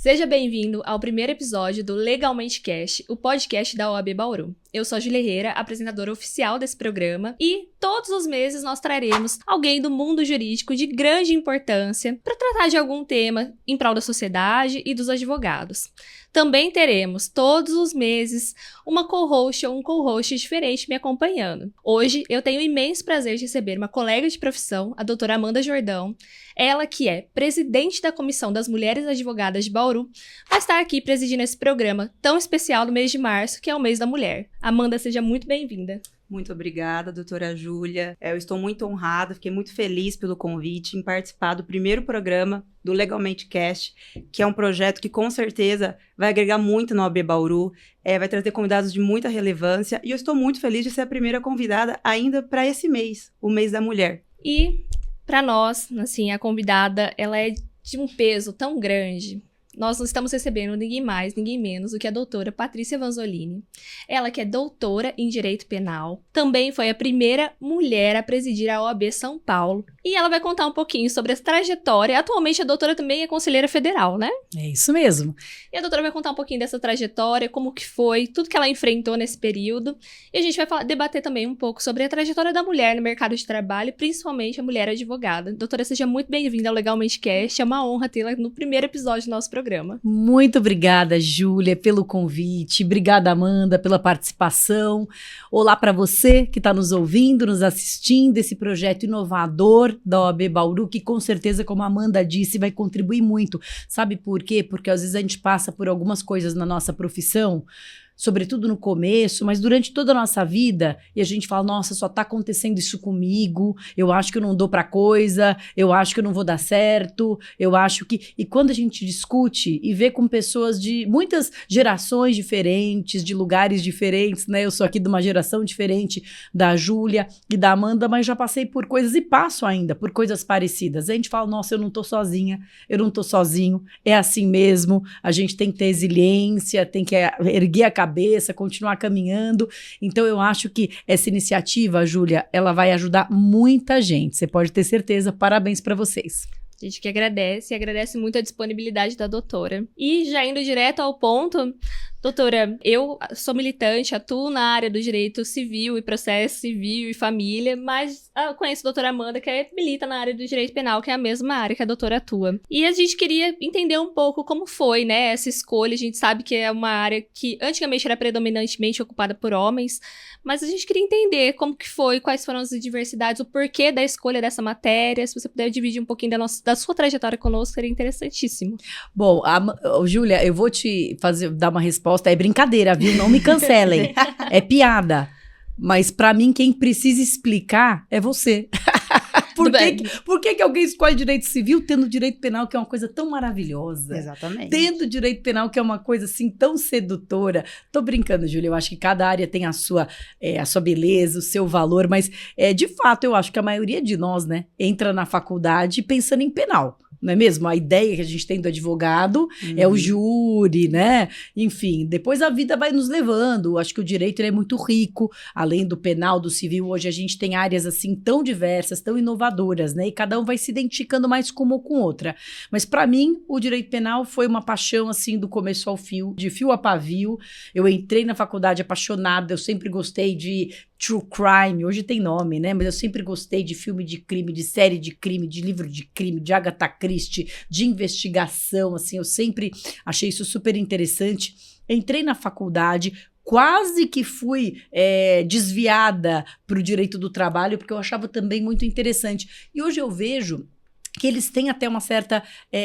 Seja bem-vindo ao primeiro episódio do Legalmente Cast, o podcast da OAB Bauru. Eu sou a Júlia Herrera, apresentadora oficial desse programa, e todos os meses nós traremos alguém do mundo jurídico de grande importância para tratar de algum tema em prol da sociedade e dos advogados. Também teremos, todos os meses, uma co-host ou um co-host diferente me acompanhando. Hoje, eu tenho o imenso prazer de receber uma colega de profissão, a doutora Amanda Jordão, ela que é presidente da Comissão das Mulheres Advogadas de Bauru, vai estar aqui presidindo esse programa tão especial do mês de março, que é o mês da mulher. Amanda, seja muito bem-vinda. Muito obrigada, doutora Júlia. Eu estou muito honrada, fiquei muito feliz pelo convite em participar do primeiro programa do Legalmente Cast, que é um projeto que com certeza vai agregar muito na OAB Bauru, vai trazer convidados de muita relevância, e eu estou muito feliz de ser a primeira convidada ainda para esse mês, o mês da mulher. E para nós, assim, a convidada, ela é de um peso tão grande. Nós não estamos recebendo ninguém mais, ninguém menos do que a doutora Patrícia Vanzolini. Ela que é doutora em Direito Penal, também foi a primeira mulher a presidir a OAB São Paulo. E ela vai contar um pouquinho sobre a trajetória. Atualmente a doutora também é conselheira federal, né? É isso mesmo. E a doutora vai contar um pouquinho dessa trajetória, como que foi, tudo que ela enfrentou nesse período. E a gente vai debater também um pouco sobre a trajetória da mulher no mercado de trabalho, principalmente a mulher advogada. Doutora, seja muito bem-vinda ao Legalmente Cast. É uma honra tê-la no primeiro episódio do nosso programa. Muito obrigada, Júlia, pelo convite. Obrigada, Amanda, pela participação. Olá para você que está nos ouvindo, nos assistindo, esse projeto inovador da OAB Bauru, que com certeza, como a Amanda disse, vai contribuir muito. Sabe por quê? Porque às vezes a gente passa por algumas coisas na nossa profissão, sobretudo no começo, mas durante toda a nossa vida, e a gente fala, nossa, só tá acontecendo isso comigo, eu acho que eu não dou pra coisa, eu acho que eu não vou dar certo, eu acho que... E quando a gente discute e vê com pessoas de muitas gerações diferentes, de lugares diferentes, né? Eu sou aqui de uma geração diferente da Júlia e da Amanda, mas já passei por coisas e passo ainda por coisas parecidas. A gente fala, nossa, eu não tô sozinha, eu não tô sozinho, é assim mesmo, a gente tem que ter resiliência, tem que erguer a cabeça, continuar caminhando. Então eu acho que essa iniciativa, Júlia, ela vai ajudar muita gente. Você pode ter certeza. Parabéns para vocês. A gente que agradece, e agradece muito a disponibilidade da doutora. E já indo direto ao ponto, doutora, eu sou militante, atuo na área do direito civil e processo civil e família, mas eu conheço a doutora Amanda, que milita na área do direito penal, que é a mesma área que a doutora atua. E a gente queria entender um pouco como foi, né, essa escolha. A gente sabe que é uma área que antigamente era predominantemente ocupada por homens, mas a gente queria entender como que foi, quais foram as diversidades, o porquê da escolha dessa matéria. Se você puder dividir um pouquinho da sua trajetória conosco, seria interessantíssimo. Bom, Júlia, eu vou te dar uma resposta. É brincadeira, viu? Não me cancelem. É piada. Mas pra mim, quem precisa explicar é você. Por que alguém escolhe direito civil tendo direito penal, que é uma coisa tão maravilhosa? Exatamente. Tendo direito penal, que é uma coisa assim tão sedutora. Tô brincando, Júlia, eu acho que cada área tem a sua beleza, o seu valor, mas de fato eu acho que a maioria de nós, né, entra na faculdade pensando em penal. Não é mesmo? A ideia que a gente tem do advogado é o júri, né? Enfim, depois a vida vai nos levando. Acho que o direito ele é muito rico, além do penal, do civil. Hoje a gente tem áreas assim tão diversas, tão inovadoras, né? E cada um vai se identificando mais com uma ou com outra. Mas para mim, o direito penal foi uma paixão assim do começo ao fim, de fio a pavio. Eu entrei na faculdade apaixonada, eu sempre gostei de true crime, hoje tem nome, né? Mas eu sempre gostei de filme de crime, de série de crime, de livro de crime, de Agatha Christie, de investigação, assim, eu sempre achei isso super interessante. Entrei na faculdade, quase que fui desviada para o direito do trabalho, porque eu achava também muito interessante. E hoje eu vejo que eles têm até uma certa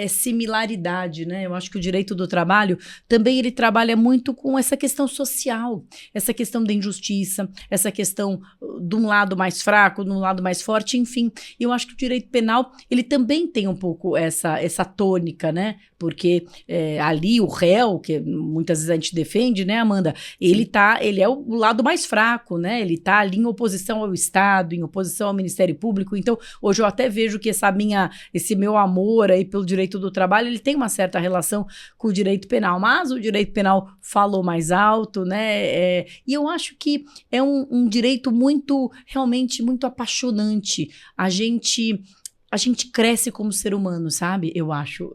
similaridade, né? Eu acho que o direito do trabalho também ele trabalha muito com essa questão social, essa questão da injustiça, essa questão de um lado mais fraco, de um lado mais forte, enfim. E eu acho que o direito penal, ele também tem um pouco essa tônica, né? Porque ali o réu, que muitas vezes a gente defende, né, Amanda? Ele é o lado mais fraco, né? Ele tá ali em oposição ao Estado, em oposição ao Ministério Público. Então, hoje eu até vejo que esse meu amor aí pelo direito do trabalho, ele tem uma certa relação com o direito penal, mas o direito penal falou mais alto, né? E eu acho que é um direito realmente muito apaixonante. A gente a gente cresce como ser humano, sabe? Eu acho.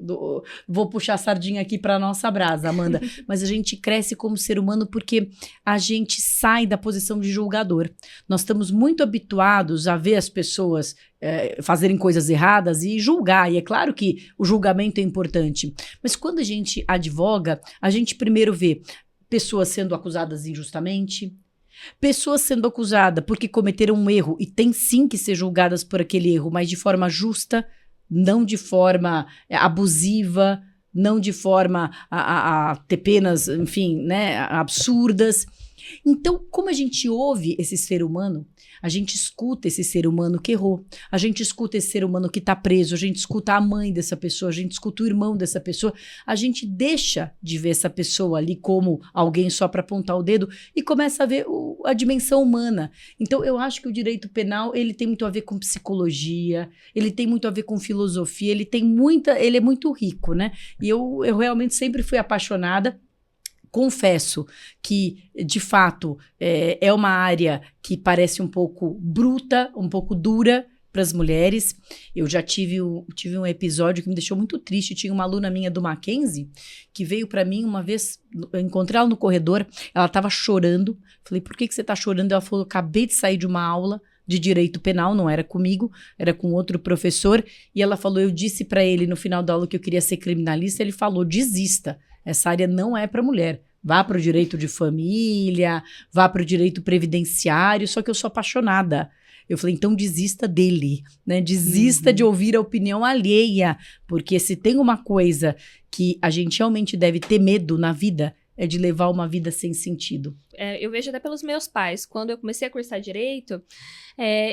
Vou puxar a sardinha aqui para nossa brasa, Amanda. Mas a gente cresce como ser humano porque a gente sai da posição de julgador. Nós estamos muito habituados a ver as pessoas fazerem coisas erradas e julgar. E é claro que o julgamento é importante. Mas quando a gente advoga, a gente primeiro vê pessoas sendo acusadas injustamente, pessoas sendo acusadas porque cometeram um erro e tem sim que ser julgadas por aquele erro, mas de forma justa, não de forma abusiva, não de forma a ter penas, enfim, né, absurdas. Então, como a gente ouve esse ser humano, a gente escuta esse ser humano que errou, a gente escuta esse ser humano que está preso, a gente escuta a mãe dessa pessoa, a gente escuta o irmão dessa pessoa, a gente deixa de ver essa pessoa ali como alguém só para apontar o dedo e começa a ver a dimensão humana. Então, eu acho que o direito penal, ele tem muito a ver com psicologia, ele tem muito a ver com filosofia, ele é muito rico, né? E eu realmente sempre fui apaixonada. Confesso que, de fato, é uma área que parece um pouco bruta, um pouco dura para as mulheres. Eu já tive um episódio que me deixou muito triste. Tinha uma aluna minha do Mackenzie que veio para mim uma vez, eu encontrei ela no corredor, ela estava chorando. Falei, por que você está chorando? Ela falou, acabei de sair de uma aula de direito penal, não era comigo, era com outro professor, e ela falou, eu disse para ele no final da aula que eu queria ser criminalista, ele falou, desista, essa área não é para mulher, vá para o direito de família, vá para o direito previdenciário, só que eu sou apaixonada. Eu falei, então desista dele, né? Desista de ouvir a opinião alheia, porque se tem uma coisa que a gente realmente deve ter medo na vida, é de levar uma vida sem sentido. Eu vejo até pelos meus pais. Quando eu comecei a cursar direito,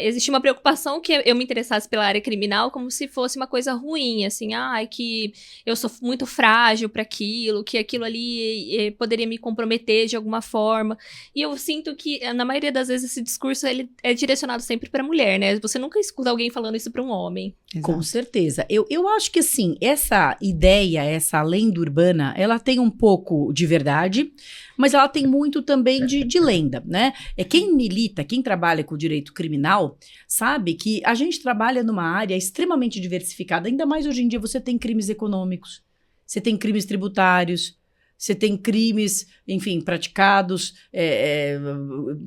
existia uma preocupação que eu me interessasse pela área criminal como se fosse uma coisa ruim, assim, que eu sou muito frágil para aquilo, que aquilo ali poderia me comprometer de alguma forma. E eu sinto que, na maioria das vezes, esse discurso ele é direcionado sempre para mulher, né? Você nunca escuta alguém falando isso para um homem. Exato. Com certeza. Eu acho que, assim, essa ideia, essa lenda urbana, ela tem um pouco de verdade, mas ela tem muito também de lenda, né? Quem milita, quem trabalha com o direito criminal, sabe que a gente trabalha numa área extremamente diversificada, ainda mais hoje em dia você tem crimes econômicos, você tem crimes tributários, você tem crimes, enfim, praticados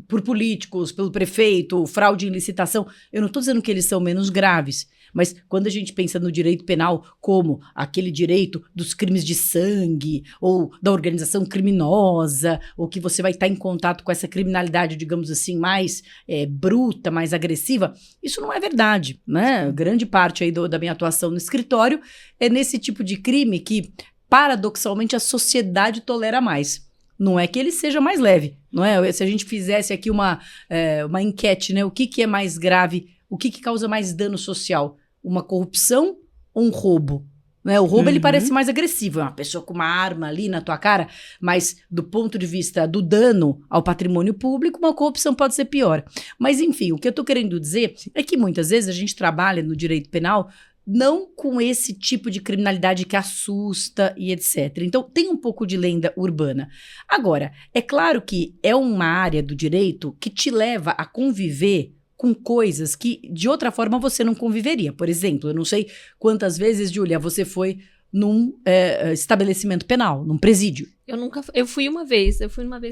por políticos, pelo prefeito, fraude em licitação. Eu não estou dizendo que eles são menos graves, mas quando a gente pensa no direito penal como aquele direito dos crimes de sangue, ou da organização criminosa, ou que você vai estar em contato com essa criminalidade, digamos assim, mais bruta, mais agressiva, isso não é verdade, né? Grande parte aí da minha atuação no escritório é nesse tipo de crime que, paradoxalmente, a sociedade tolera mais. Não é que ele seja mais leve, não é? Se a gente fizesse aqui uma enquete, né? O que é mais grave, o que causa mais dano social? Uma corrupção ou um roubo? Né? O roubo, ele parece mais agressivo, é uma pessoa com uma arma ali na tua cara, mas do ponto de vista do dano ao patrimônio público, uma corrupção pode ser pior. Mas, enfim, o que eu tô querendo dizer é que muitas vezes a gente trabalha no direito penal não com esse tipo de criminalidade que assusta e etc. Então, tem um pouco de lenda urbana. Agora, é claro que é uma área do direito que te leva a conviver com coisas que, de outra forma, você não conviveria. Por exemplo, eu não sei quantas vezes, Júlia, você foi num estabelecimento penal, num presídio. Eu fui uma vez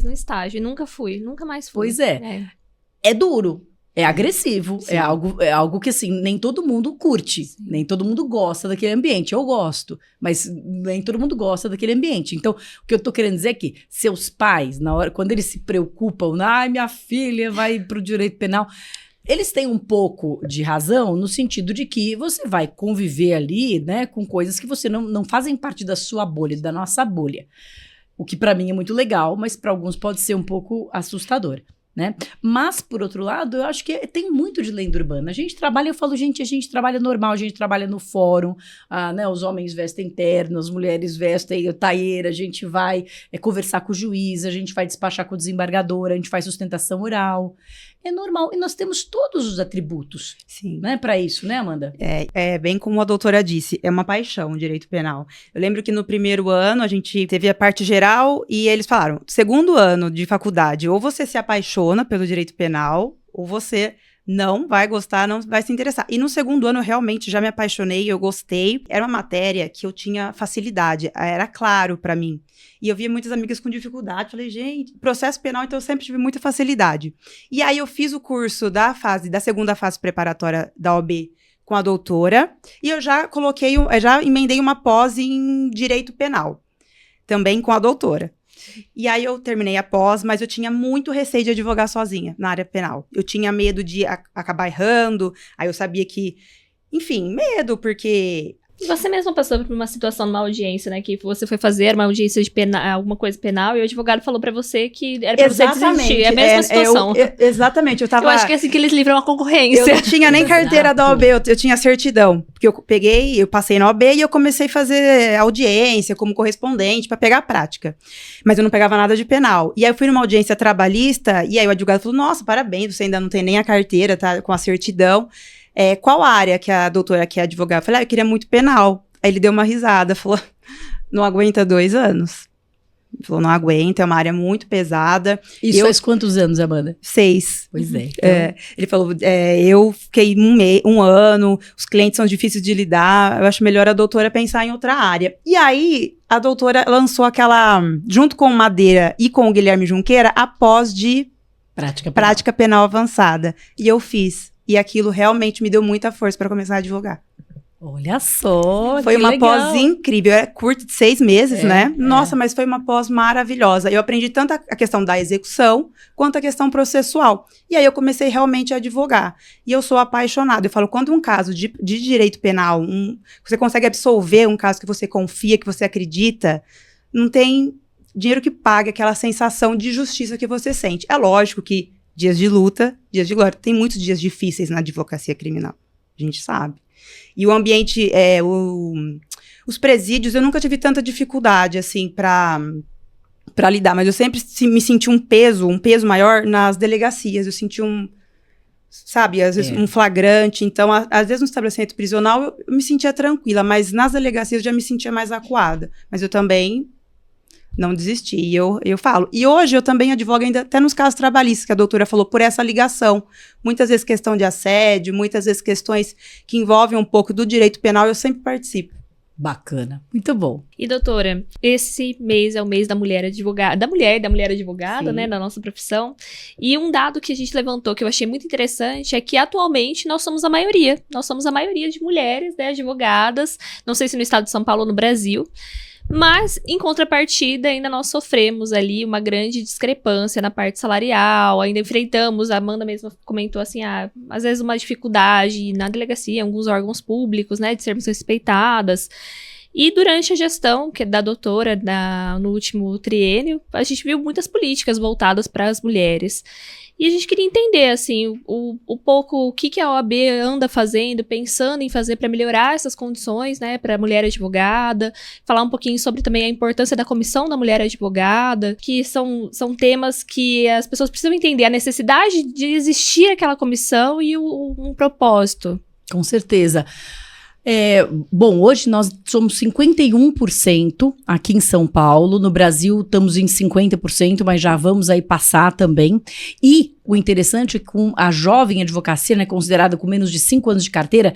no estágio e nunca mais fui. Pois é duro. É agressivo, é algo que, assim, nem todo mundo curte, nem todo mundo gosta daquele ambiente. Eu gosto, mas nem todo mundo gosta daquele ambiente. Então, o que eu tô querendo dizer é que seus pais, quando eles se preocupam, minha filha vai pro direito penal, eles têm um pouco de razão no sentido de que você vai conviver ali, né, com coisas que você não fazem parte da sua bolha, da nossa bolha. O que para mim é muito legal, mas para alguns pode ser um pouco assustador. Né? Mas, por outro lado, eu acho que tem muito de lenda urbana. A gente trabalha, eu falo, gente, a gente trabalha normal, a gente trabalha no fórum, né? Os homens vestem terno, as mulheres vestem taieira, a gente vai conversar com o juiz, a gente vai despachar com o desembargador, a gente faz sustentação oral. É normal, e nós temos todos os atributos, né, para isso, né, Amanda? É bem como a doutora disse, é uma paixão o direito penal. Eu lembro que no primeiro ano a gente teve a parte geral e eles falaram, segundo ano de faculdade, ou você se apaixona pelo direito penal, ou você não vai gostar, não vai se interessar. E no segundo ano eu realmente já me apaixonei, eu gostei. Era uma matéria que eu tinha facilidade, era claro pra mim. E eu via muitas amigas com dificuldade, falei, gente, processo penal, então eu sempre tive muita facilidade. E aí eu fiz o curso da segunda fase preparatória da OAB com a doutora, e eu já já emendei uma pós em direito penal, também com a doutora. E aí eu terminei a pós, mas eu tinha muito receio de advogar sozinha na área penal. Eu tinha medo de acabar errando, aí eu sabia que, enfim, medo, porque... E você mesma passou por uma situação numa audiência, né? Que você foi fazer uma audiência de alguma coisa penal e o advogado falou pra você que era pra você desistir. É a mesma situação. Exatamente. Eu acho que é assim que eles livram a concorrência. Eu não tinha nem carteira da OAB, eu tinha certidão. Porque eu passei na OAB e eu comecei a fazer audiência como correspondente pra pegar a prática. Mas eu não pegava nada de penal. E aí eu fui numa audiência trabalhista e aí o advogado falou, nossa, parabéns, você ainda não tem nem a carteira, tá com a certidão. Qual área que a doutora quer advogar? Eu falei, eu queria muito penal. Aí ele deu uma risada, falou, não aguenta 2 anos. Ele falou, não aguenta, é uma área muito pesada. Isso faz quantos anos, Amanda? 6. Pois é. Então... ele falou, eu fiquei um ano, os clientes são difíceis de lidar, eu acho melhor a doutora pensar em outra área. E aí, a doutora lançou junto com o Madeira e com o Guilherme Junqueira, a pós de prática penal avançada. E eu fiz. E aquilo realmente me deu muita força para começar a advogar. Olha só, foi uma legal. Pós incrível, é curta de 6 meses, né? Nossa, mas foi uma pós maravilhosa. Eu aprendi tanto a questão da execução, quanto a questão processual. E aí eu comecei realmente a advogar. E eu sou apaixonada. Eu falo, quando um caso de direito penal, você consegue absolver um caso que você confia, que você acredita, não tem dinheiro que pague aquela sensação de justiça que você sente. É lógico que dias de luta, dias de glória. Tem muitos dias difíceis na advocacia criminal. A gente sabe. E o ambiente, os presídios, eu nunca tive tanta dificuldade, assim, pra lidar. Mas eu sempre me senti um peso maior nas delegacias. Eu senti às vezes um flagrante. Então, às vezes no estabelecimento prisional, eu me sentia tranquila. Mas nas delegacias eu já me sentia mais acuada. Mas eu também... não desisti, e eu falo. E hoje eu também advogo ainda até nos casos trabalhistas, que a doutora falou, por essa ligação. Muitas vezes questão de assédio, muitas vezes questões que envolvem um pouco do direito penal, eu sempre participo. Bacana, muito bom. E doutora, esse mês é o mês da mulher advogada, da mulher advogada, né, da nossa profissão. E um dado que a gente levantou, que eu achei muito interessante, é que atualmente nós somos a maioria. Nós somos a maioria de mulheres, né, advogadas, não sei se no estado de São Paulo ou no Brasil. Mas, em contrapartida, ainda nós sofremos ali uma grande discrepância na parte salarial, ainda enfrentamos, a Amanda mesma comentou assim, às vezes uma dificuldade na delegacia, em alguns órgãos públicos, né, de sermos respeitadas. E durante a gestão da doutora, no último triênio, a gente viu muitas políticas voltadas para as mulheres. E a gente queria entender, assim, o que a OAB anda fazendo, pensando em fazer para melhorar essas condições, né, para a mulher advogada, falar um pouquinho sobre também a importância da comissão da mulher advogada, que são temas que as pessoas precisam entender, a necessidade de existir aquela comissão e um propósito. Com certeza. Bom, hoje nós somos 51% aqui em São Paulo, no Brasil estamos em 50%, mas já vamos aí passar também. E o interessante é que com a jovem advocacia, né, considerada com menos de 5 anos de carteira,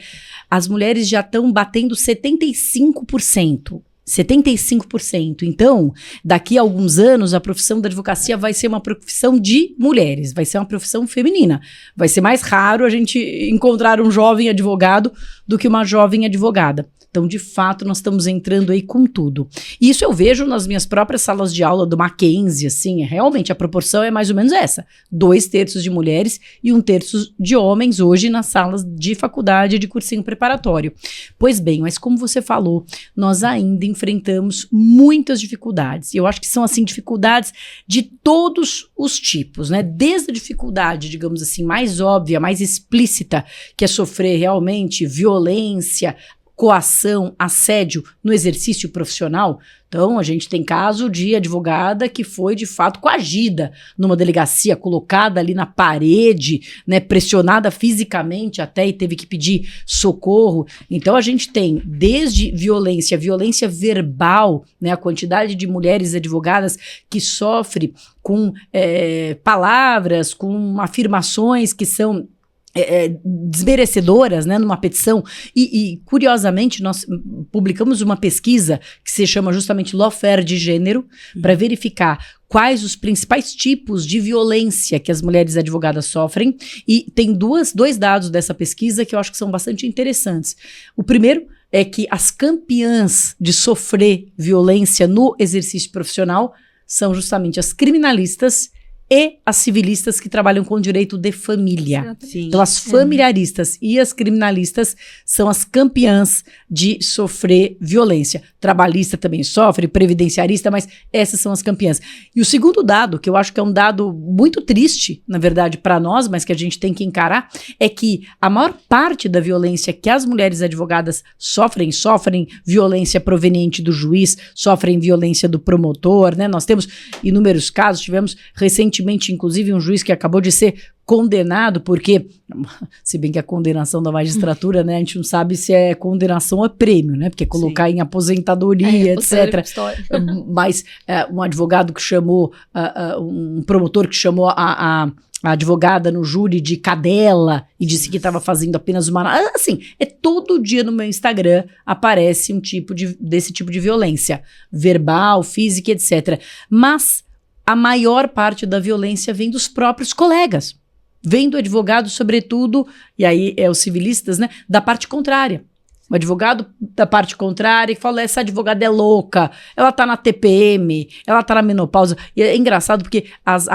as mulheres já estão batendo 75%. 75%. Então, daqui a alguns anos, a profissão da advocacia vai ser uma profissão de mulheres, vai ser uma profissão feminina. Vai ser mais raro a gente encontrar um jovem advogado do que uma jovem advogada. Então, de fato, nós estamos entrando aí com tudo. E isso eu vejo nas minhas próprias salas de aula do Mackenzie, assim, realmente a proporção é mais ou menos essa. 2/3 de mulheres e 1/3 de homens hoje nas salas de faculdade de cursinho preparatório. Pois bem, mas como você falou, nós ainda enfrentamos muitas dificuldades. E eu acho que são, assim, dificuldades de todos os tipos, né? Desde a dificuldade, digamos assim, mais óbvia, mais explícita, que é sofrer realmente violência, coação, assédio no exercício profissional. Então, a gente tem caso de advogada que foi, de fato, coagida numa delegacia, colocada ali na parede, né, pressionada fisicamente até e teve que pedir socorro. Então, a gente tem desde violência verbal, né, a quantidade de mulheres advogadas que sofrem com palavras, com afirmações que são desmerecedoras, né, numa petição, e curiosamente nós publicamos uma pesquisa que se chama justamente Lawfare de Gênero, para verificar quais os principais tipos de violência que as mulheres advogadas sofrem, e tem dois dados dessa pesquisa que eu acho que são bastante interessantes. O primeiro é que as campeãs de sofrer violência no exercício profissional são justamente as criminalistas e as civilistas que trabalham com direito de família. Sim. Então, as familiaristas e as criminalistas são as campeãs de sofrer violência. Trabalhista também sofre, previdenciarista, mas essas são as campeãs. E o segundo dado, que eu acho que é um dado muito triste, na verdade, para nós, mas que a gente tem que encarar, é que a maior parte da violência que as mulheres advogadas sofrem violência proveniente do juiz, sofrem violência do promotor, né? Nós temos inúmeros casos, tivemos recentemente, inclusive, um juiz que acabou de ser condenado, porque, se bem que a condenação da magistratura, né, a gente não sabe se é condenação ou é prêmio, né, porque colocar em aposentadoria, etc. Mas um advogado que chamou, um promotor que chamou a advogada no júri de cadela e disse que estava fazendo apenas uma... Assim, todo dia no meu Instagram aparece desse tipo de violência, verbal, física, etc. Mas a maior parte da violência vem dos próprios colegas, vem do advogado, sobretudo, e aí os civilistas, né, da parte contrária. O advogado da parte contrária que fala, essa advogada é louca, ela tá na TPM, ela tá na menopausa. E é engraçado porque as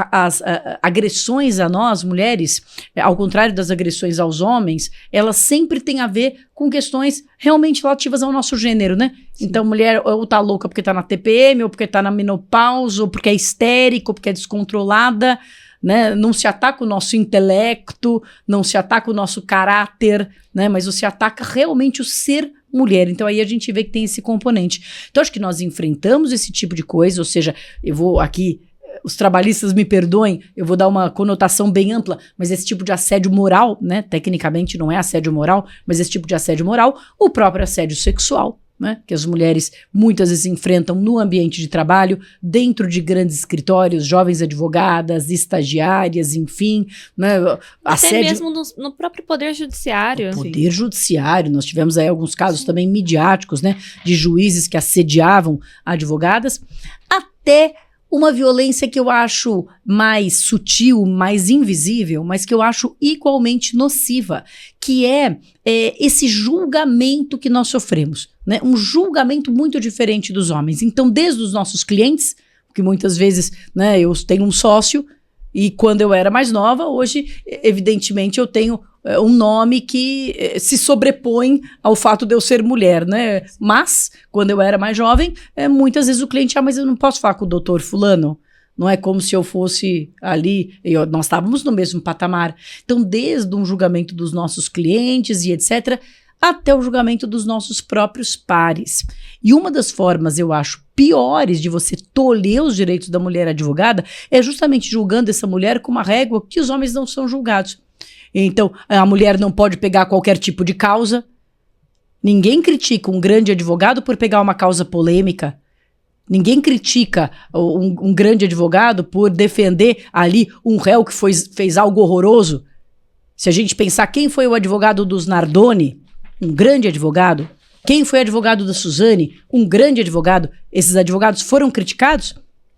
agressões a nós, mulheres, ao contrário das agressões aos homens, elas sempre têm a ver com questões realmente relativas ao nosso gênero, né? Sim. Então, mulher ou tá louca porque tá na TPM, ou porque tá na menopausa, ou porque é histérica, ou porque é descontrolada, né? Não se ataca o nosso intelecto, não se ataca o nosso caráter, né? Mas se ataca realmente o ser mulher. Então aí a gente vê que tem esse componente. Então acho que nós enfrentamos esse tipo de coisa, ou seja, eu vou aqui, os trabalhistas me perdoem, eu vou dar uma conotação bem ampla, mas esse tipo de assédio moral, né? Tecnicamente não é assédio moral, mas esse tipo de assédio moral, o próprio assédio sexual, né, que as mulheres muitas vezes enfrentam no ambiente de trabalho, dentro de grandes escritórios, jovens advogadas, estagiárias, enfim, né, até mesmo no próprio Poder Judiciário. No Poder Judiciário, nós tivemos aí alguns casos também midiáticos, né, de juízes que assediavam advogadas, até uma violência que eu acho mais sutil, mais invisível, mas que eu acho igualmente nociva, que é esse julgamento que nós sofremos, né? Um julgamento muito diferente dos homens. Então, desde os nossos clientes, que muitas vezes, né, eu tenho um sócio, e quando eu era mais nova, hoje, evidentemente, eu tenho um nome que se sobrepõe ao fato de eu ser mulher, né? Mas, quando eu era mais jovem, muitas vezes o cliente, mas eu não posso falar com o doutor fulano. Não é como se eu fosse ali, nós estávamos no mesmo patamar. Então, desde um julgamento dos nossos clientes e etc., até o julgamento dos nossos próprios pares. E uma das formas, eu acho, piores de você tolher os direitos da mulher advogada é justamente julgando essa mulher com uma régua que os homens não são julgados. Então, a mulher não pode pegar qualquer tipo de causa. Ninguém critica um grande advogado por pegar uma causa polêmica. Ninguém critica um grande advogado por defender ali um réu que fez algo horroroso. Se a gente pensar quem foi o advogado dos Nardoni, um grande advogado. Quem foi advogado da Suzane, um grande advogado. Esses advogados foram criticados.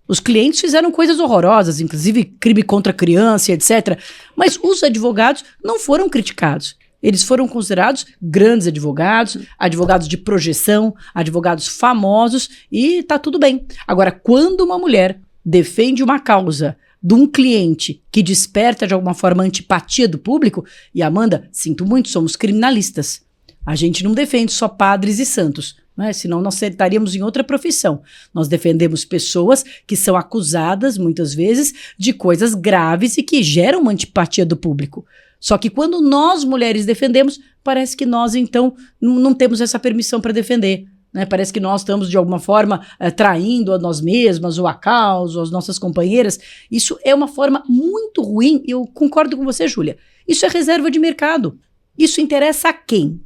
Os clientes fizeram coisas horrorosas, inclusive crime contra a criança, etc. Mas os advogados não foram criticados. Eles foram considerados grandes advogados, advogados de projeção, advogados famosos, e tá tudo bem. Agora, quando uma mulher defende uma causa de um cliente que desperta de alguma forma a antipatia do público, e Amanda, sinto muito, somos criminalistas. A gente não defende só padres e santos, né? Senão nós estaríamos em outra profissão. Nós defendemos pessoas que são acusadas, muitas vezes, de coisas graves e que geram uma antipatia do público. Só que quando nós, mulheres, defendemos, parece que nós, então, não temos essa permissão para defender. Né? Parece que nós estamos, de alguma forma, traindo a nós mesmas, ou a causa, ou as nossas companheiras. Isso é uma forma muito ruim, e eu concordo com você, Júlia. Isso é reserva de mercado. Isso interessa a quem?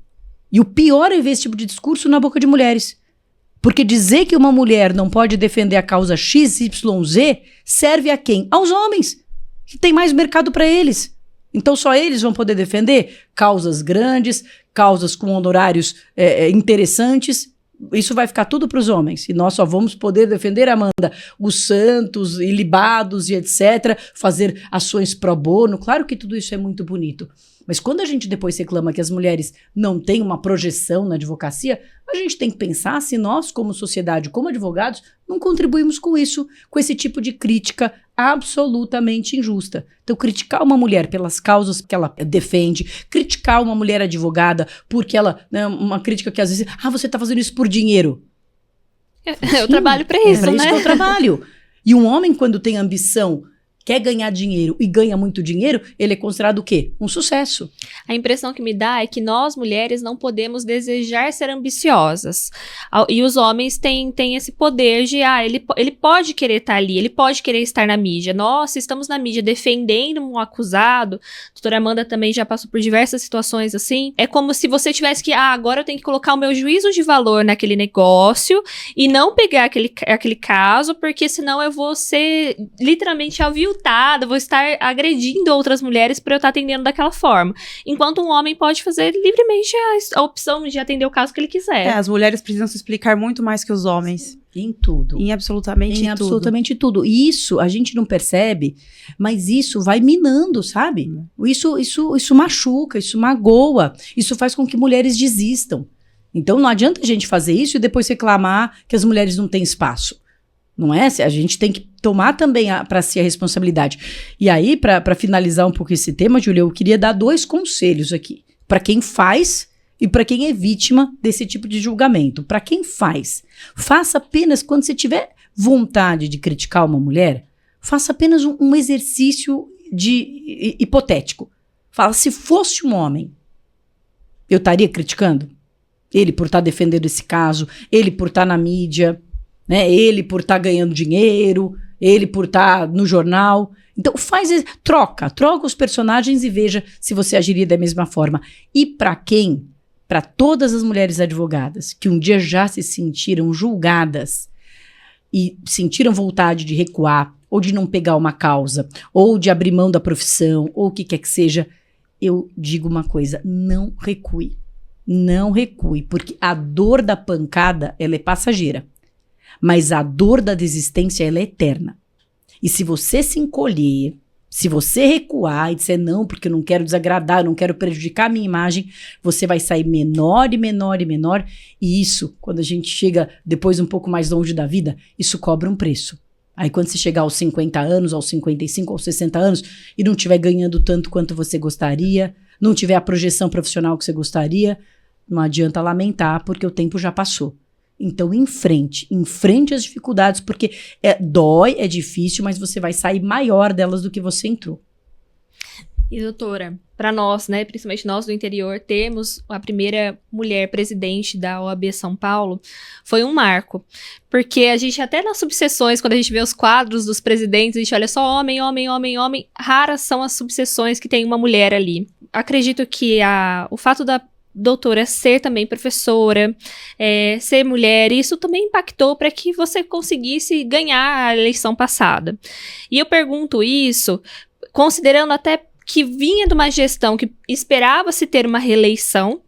E o pior é ver esse tipo de discurso na boca de mulheres. Porque dizer que uma mulher não pode defender a causa XYZ serve a quem? Aos homens, que tem mais mercado para eles. Então só eles vão poder defender causas grandes, causas com honorários interessantes. Isso vai ficar tudo para os homens. E nós só vamos poder defender, Amanda, os santos, ilibados e etc., fazer ações pro bono. Claro que tudo isso é muito bonito. Mas quando a gente depois reclama que as mulheres não têm uma projeção na advocacia, a gente tem que pensar se nós, como sociedade, como advogados, não contribuímos com isso, com esse tipo de crítica absolutamente injusta. Então, criticar uma mulher pelas causas que ela defende, criticar uma mulher advogada porque ela, né, uma crítica que às vezes, você está fazendo isso por dinheiro. Eu trabalho para isso, pra né? isso que eu trabalho. E um homem, quando tem ambição, quer ganhar dinheiro e ganha muito dinheiro, ele é considerado o quê? Um sucesso. A impressão que me dá é que nós, mulheres, não podemos desejar ser ambiciosas. E os homens têm esse poder de, ele pode querer estar ali, ele pode querer estar na mídia. Nós estamos na mídia defendendo um acusado. A doutora Amanda também já passou por diversas situações assim. É como se você tivesse que, agora eu tenho que colocar o meu juízo de valor naquele negócio e não pegar aquele caso, porque senão eu vou ser literalmente aviltada, vou estar agredindo outras mulheres por eu estar atendendo daquela forma. Enquanto um homem pode fazer livremente a opção de atender o caso que ele quiser. As mulheres precisam se explicar muito mais que os homens. Em tudo. Em absolutamente tudo. E isso a gente não percebe, mas isso vai minando, sabe? Isso machuca, isso magoa, isso faz com que mulheres desistam. Então não adianta a gente fazer isso e depois reclamar que as mulheres não têm espaço. Não é? A gente tem que tomar também para si a responsabilidade. E aí, para finalizar um pouco esse tema, Júlia, eu queria dar 2 conselhos aqui. Para quem faz e para quem é vítima desse tipo de julgamento. Para quem faz, faça apenas, quando você tiver vontade de criticar uma mulher, faça apenas um exercício hipotético. Fala, se fosse um homem, eu estaria criticando? Ele por estar defendendo esse caso, ele por estar na mídia, né? Ele por estar ganhando dinheiro, ele por estar no jornal. Então troca os personagens e veja se você agiria da mesma forma. E para todas as mulheres advogadas que um dia já se sentiram julgadas e sentiram vontade de recuar, ou de não pegar uma causa, ou de abrir mão da profissão, ou o que quer que seja, eu digo uma coisa, não recue. Não recue, porque a dor da pancada, ela é passageira. Mas a dor da desistência, ela é eterna. E se você se encolher, se você recuar e disser não, porque eu não quero desagradar, eu não quero prejudicar a minha imagem, você vai sair menor e menor e menor. E isso, quando a gente chega depois um pouco mais longe da vida, isso cobra um preço. Aí quando você chegar aos 50 anos, aos 55, aos 60 anos e não estiver ganhando tanto quanto você gostaria, não tiver a projeção profissional que você gostaria, não adianta lamentar, porque o tempo já passou. Então, enfrente as dificuldades, porque dói, é difícil, mas você vai sair maior delas do que você entrou. E, doutora, para nós, né, principalmente nós do interior, termos a primeira mulher presidente da OAB São Paulo, foi um marco. Porque a gente, até nas subseções, quando a gente vê os quadros dos presidentes, a gente olha só homem, homem, homem, homem, raras são as subseções que tem uma mulher ali. Acredito que o fato da doutora ser também professora, ser mulher, isso também impactou para que você conseguisse ganhar a eleição passada. E eu pergunto isso, considerando até que vinha de uma gestão que esperava-se ter uma reeleição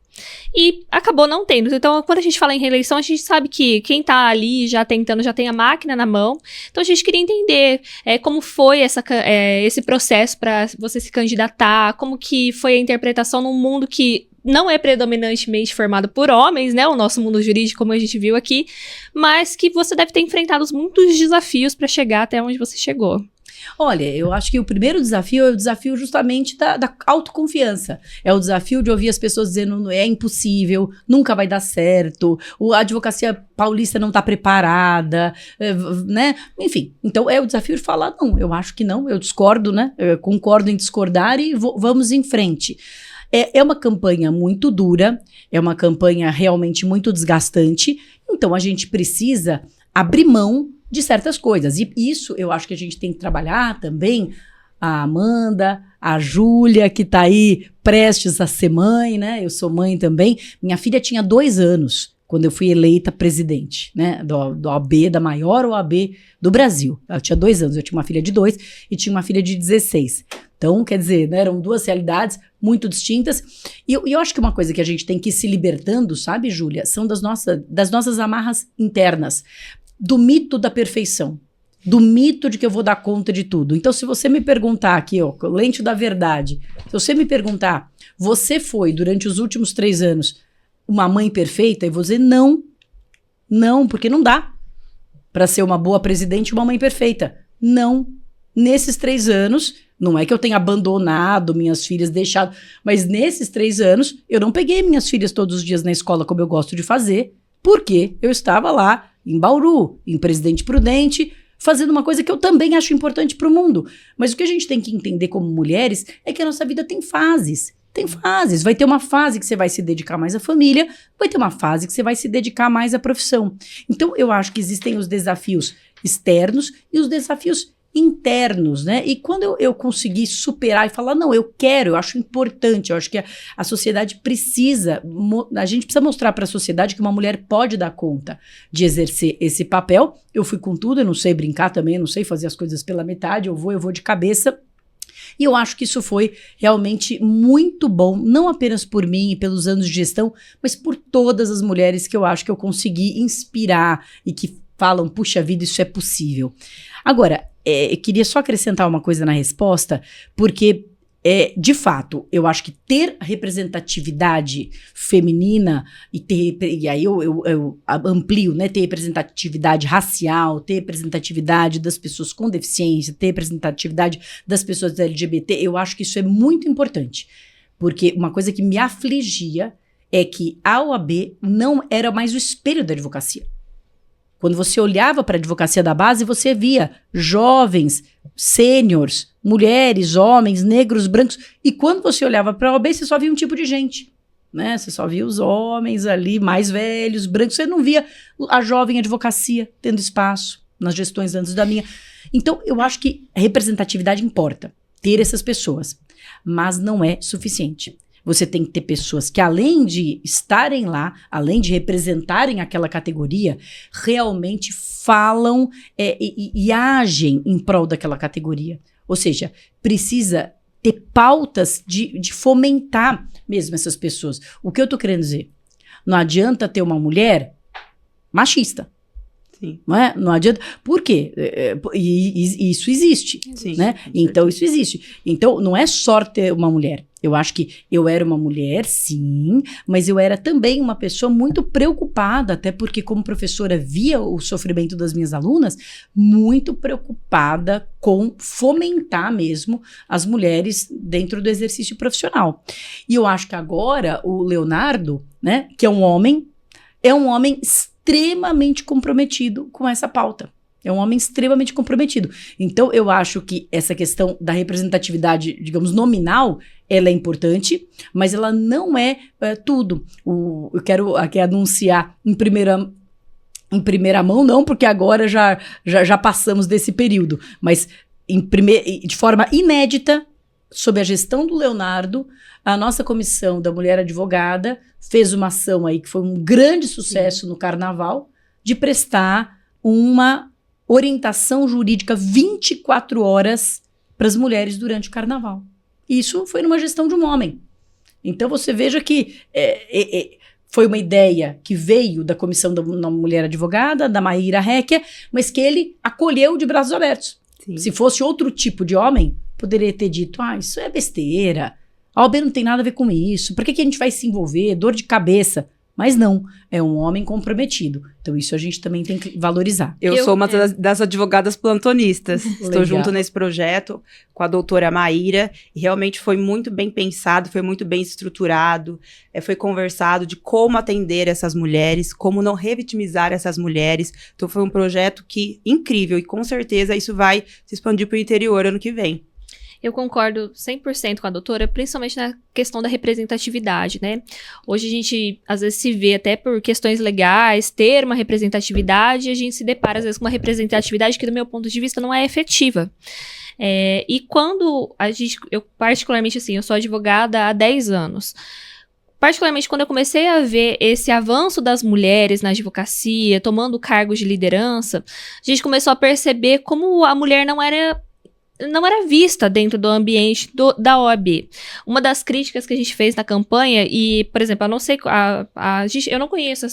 e acabou não tendo. Então, quando a gente fala em reeleição, a gente sabe que quem tá ali já tentando, já tem a máquina na mão. Então, a gente queria entender como foi esse processo para você se candidatar, como que foi a interpretação num mundo que não é predominantemente formado por homens, né? O nosso mundo jurídico, como a gente viu aqui, mas que você deve ter enfrentado muitos desafios para chegar até onde você chegou. Olha, eu acho que o primeiro desafio é o desafio justamente da autoconfiança. É o desafio de ouvir as pessoas dizendo é impossível, nunca vai dar certo, a advocacia paulista não está preparada, né? Enfim, então é o desafio de falar, não, eu acho que não, eu discordo, né? Eu concordo em discordar e vamos em frente. É uma campanha muito dura, é uma campanha realmente muito desgastante, então a gente precisa abrir mão de certas coisas. E isso eu acho que a gente tem que trabalhar também. A Amanda, a Júlia, que está aí prestes a ser mãe, né? Eu sou mãe também. Minha filha tinha 2 anos quando eu fui eleita presidente, né, do OAB, da maior OAB do Brasil. Eu tinha 2 anos, eu tinha uma filha de 2 e tinha uma filha de 16. Então, quer dizer, né, eram 2 realidades muito distintas. E eu acho que uma coisa que a gente tem que ir se libertando, sabe, Júlia, são das nossas amarras internas, do mito da perfeição, do mito de que eu vou dar conta de tudo. Então, se você me perguntar aqui, ó, lente da verdade, se você me perguntar, você foi, durante os últimos 3 anos, uma mãe perfeita? Eu vou dizer não, porque não dá para ser uma boa presidente e uma mãe perfeita. Não. Nesses 3 anos, não é que eu tenha abandonado minhas filhas, deixado, mas nesses 3 anos, eu não peguei minhas filhas todos os dias na escola como eu gosto de fazer, porque eu estava lá em Bauru, em Presidente Prudente, fazendo uma coisa que eu também acho importante para o mundo. Mas o que a gente tem que entender como mulheres é que a nossa vida tem fases. Tem fases. Vai ter uma fase que você vai se dedicar mais à família, vai ter uma fase que você vai se dedicar mais à profissão. Então, eu acho que existem os desafios externos e os desafios internos, né? E quando eu consegui superar e falar, não, eu acho importante, eu acho que a sociedade precisa, a gente precisa mostrar para a sociedade que uma mulher pode dar conta de exercer esse papel. Eu fui com tudo, eu não sei brincar também, eu não sei fazer as coisas pela metade, eu vou de cabeça. E eu acho que isso foi realmente muito bom, não apenas por mim e pelos anos de gestão, mas por todas as mulheres que eu acho que eu consegui inspirar e que falam, puxa vida, isso é possível. Agora, eu queria só acrescentar uma coisa na resposta, porque, de fato, eu acho que ter representatividade feminina, e aí eu amplio, né, ter representatividade racial, ter representatividade das pessoas com deficiência, ter representatividade das pessoas LGBT, eu acho que isso é muito importante, porque uma coisa que me afligia é que a OAB não era mais o espelho da advocacia. Quando você olhava para a advocacia da base, você via jovens, sêniors, mulheres, homens, negros, brancos. E quando você olhava para a OAB, você só via um tipo de gente, né? Você só via os homens ali, mais velhos, brancos. Você não via a jovem advocacia tendo espaço nas gestões antes da minha. Então, eu acho que a representatividade importa, ter essas pessoas. Mas não é suficiente. Você tem que ter pessoas que, além de estarem lá, além de representarem aquela categoria, realmente falam e agem em prol daquela categoria. Ou seja, precisa ter pautas de fomentar mesmo essas pessoas. O que eu tô querendo dizer? Não adianta ter uma mulher machista. Sim. Não é? Não adianta. Por quê? E isso existe. Sim, né? Então, isso existe. Então, não é só ter uma mulher. Eu acho que eu era uma mulher, sim, mas eu era também uma pessoa muito preocupada, até porque, como professora, via o sofrimento das minhas alunas, muito preocupada com fomentar mesmo as mulheres dentro do exercício profissional. E eu acho que agora o Leonardo, né, que é um homem extremamente comprometido com essa pauta. É um homem extremamente comprometido. Então, eu acho que essa questão da representatividade, digamos, nominal, ela é importante, mas ela não é tudo. Eu quero aqui anunciar em primeira mão, não, porque agora já passamos desse período, mas de forma inédita, sob a gestão do Leonardo, a nossa comissão da Mulher Advogada fez uma ação aí que foi um grande sucesso no Carnaval, de prestar uma orientação jurídica 24 horas para as mulheres durante o Carnaval. Isso foi numa gestão de um homem. Então você veja que foi uma ideia que veio da comissão da Mulher Advogada, da Maíra Réquia, mas que ele acolheu de braços abertos. Sim. Se fosse outro tipo de homem, poderia ter dito, isso é besteira, a OAB não tem nada a ver com isso, por que a gente vai se envolver, dor de cabeça? Mas não, é um homem comprometido. Então isso a gente também tem que valorizar. Eu sou uma das advogadas plantonistas. Estou junto nesse projeto com a doutora Maíra. E realmente foi muito bem pensado, foi muito bem estruturado. Foi conversado de como atender essas mulheres, como não revitimizar essas mulheres. Então foi um projeto incrível. E com certeza isso vai se expandir para o interior ano que vem. Eu concordo 100% com a doutora, principalmente na questão da representatividade, né? Hoje a gente, às vezes, se vê até por questões legais, ter uma representatividade, e a gente se depara, às vezes, com uma representatividade que, do meu ponto de vista, não é efetiva. E quando eu particularmente, assim, eu sou advogada há 10 anos, particularmente quando eu comecei a ver esse avanço das mulheres na advocacia, tomando cargos de liderança, a gente começou a perceber como a mulher não era vista dentro do ambiente da OAB. Uma das críticas que a gente fez na campanha, e, por exemplo, eu não sei, eu não conheço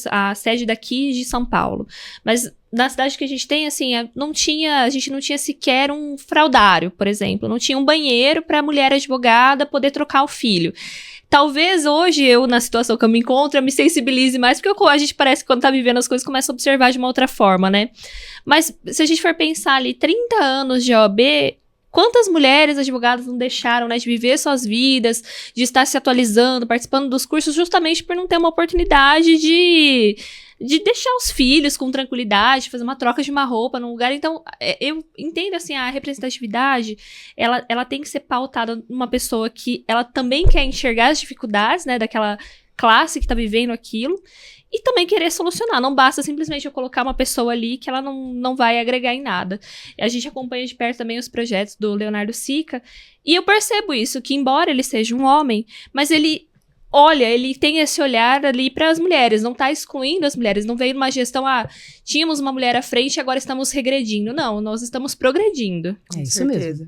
a sede daqui de São Paulo, mas na cidade que a gente tem, assim, a gente não tinha sequer um fraudário, por exemplo, não tinha um banheiro para a mulher advogada poder trocar o filho. Talvez hoje eu, na situação que eu me encontro, eu me sensibilize mais, porque a gente parece que quando tá vivendo as coisas começa a observar de uma outra forma, né? Mas se a gente for pensar ali, 30 anos de OAB, quantas mulheres advogadas não deixaram, né, de viver suas vidas, de estar se atualizando, participando dos cursos, justamente por não ter uma oportunidade de deixar os filhos com tranquilidade, fazer uma troca de uma roupa num lugar. Então, eu entendo, assim, a representatividade, ela tem que ser pautada numa pessoa que ela também quer enxergar as dificuldades, né, daquela classe que tá vivendo aquilo, e também querer solucionar. Não basta simplesmente eu colocar uma pessoa ali que ela não vai agregar em nada. A gente acompanha de perto também os projetos do Leonardo Sica, e eu percebo isso, que embora ele seja um homem, mas ele tem esse olhar ali para as mulheres, não tá excluindo as mulheres, não veio numa gestão, tínhamos uma mulher à frente e agora estamos regredindo. Não, nós estamos progredindo. É isso mesmo.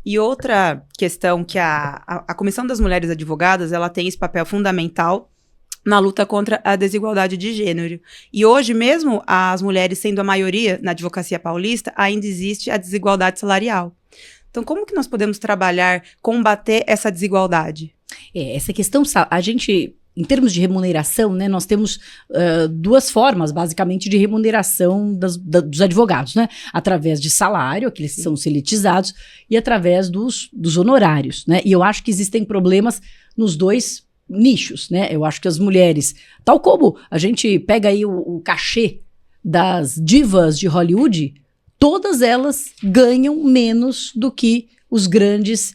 E outra questão que a Comissão das Mulheres Advogadas, ela tem esse papel fundamental na luta contra a desigualdade de gênero. E hoje, mesmo as mulheres sendo a maioria na advocacia paulista, ainda existe a desigualdade salarial. Então, como que nós podemos trabalhar, combater essa desigualdade? Essa questão, a gente, em termos de remuneração, né, nós temos duas formas, basicamente, de remuneração dos advogados, né? Através de salário, aqueles que são seletizados, e através dos honorários, né? E eu acho que existem problemas nos dois nichos, né? Eu acho que as mulheres, tal como a gente pega aí o cachê das divas de Hollywood, todas elas ganham menos do que os grandes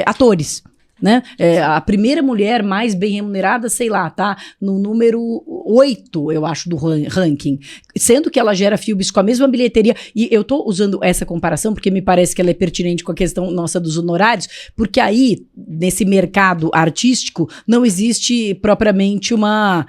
atores. Né? A primeira mulher mais bem remunerada, sei lá, tá no número 8, eu acho, do ranking, sendo que ela gera filmes com a mesma bilheteria, e eu tô usando essa comparação porque me parece que ela é pertinente com a questão nossa dos honorários, porque aí, nesse mercado artístico, não existe propriamente uma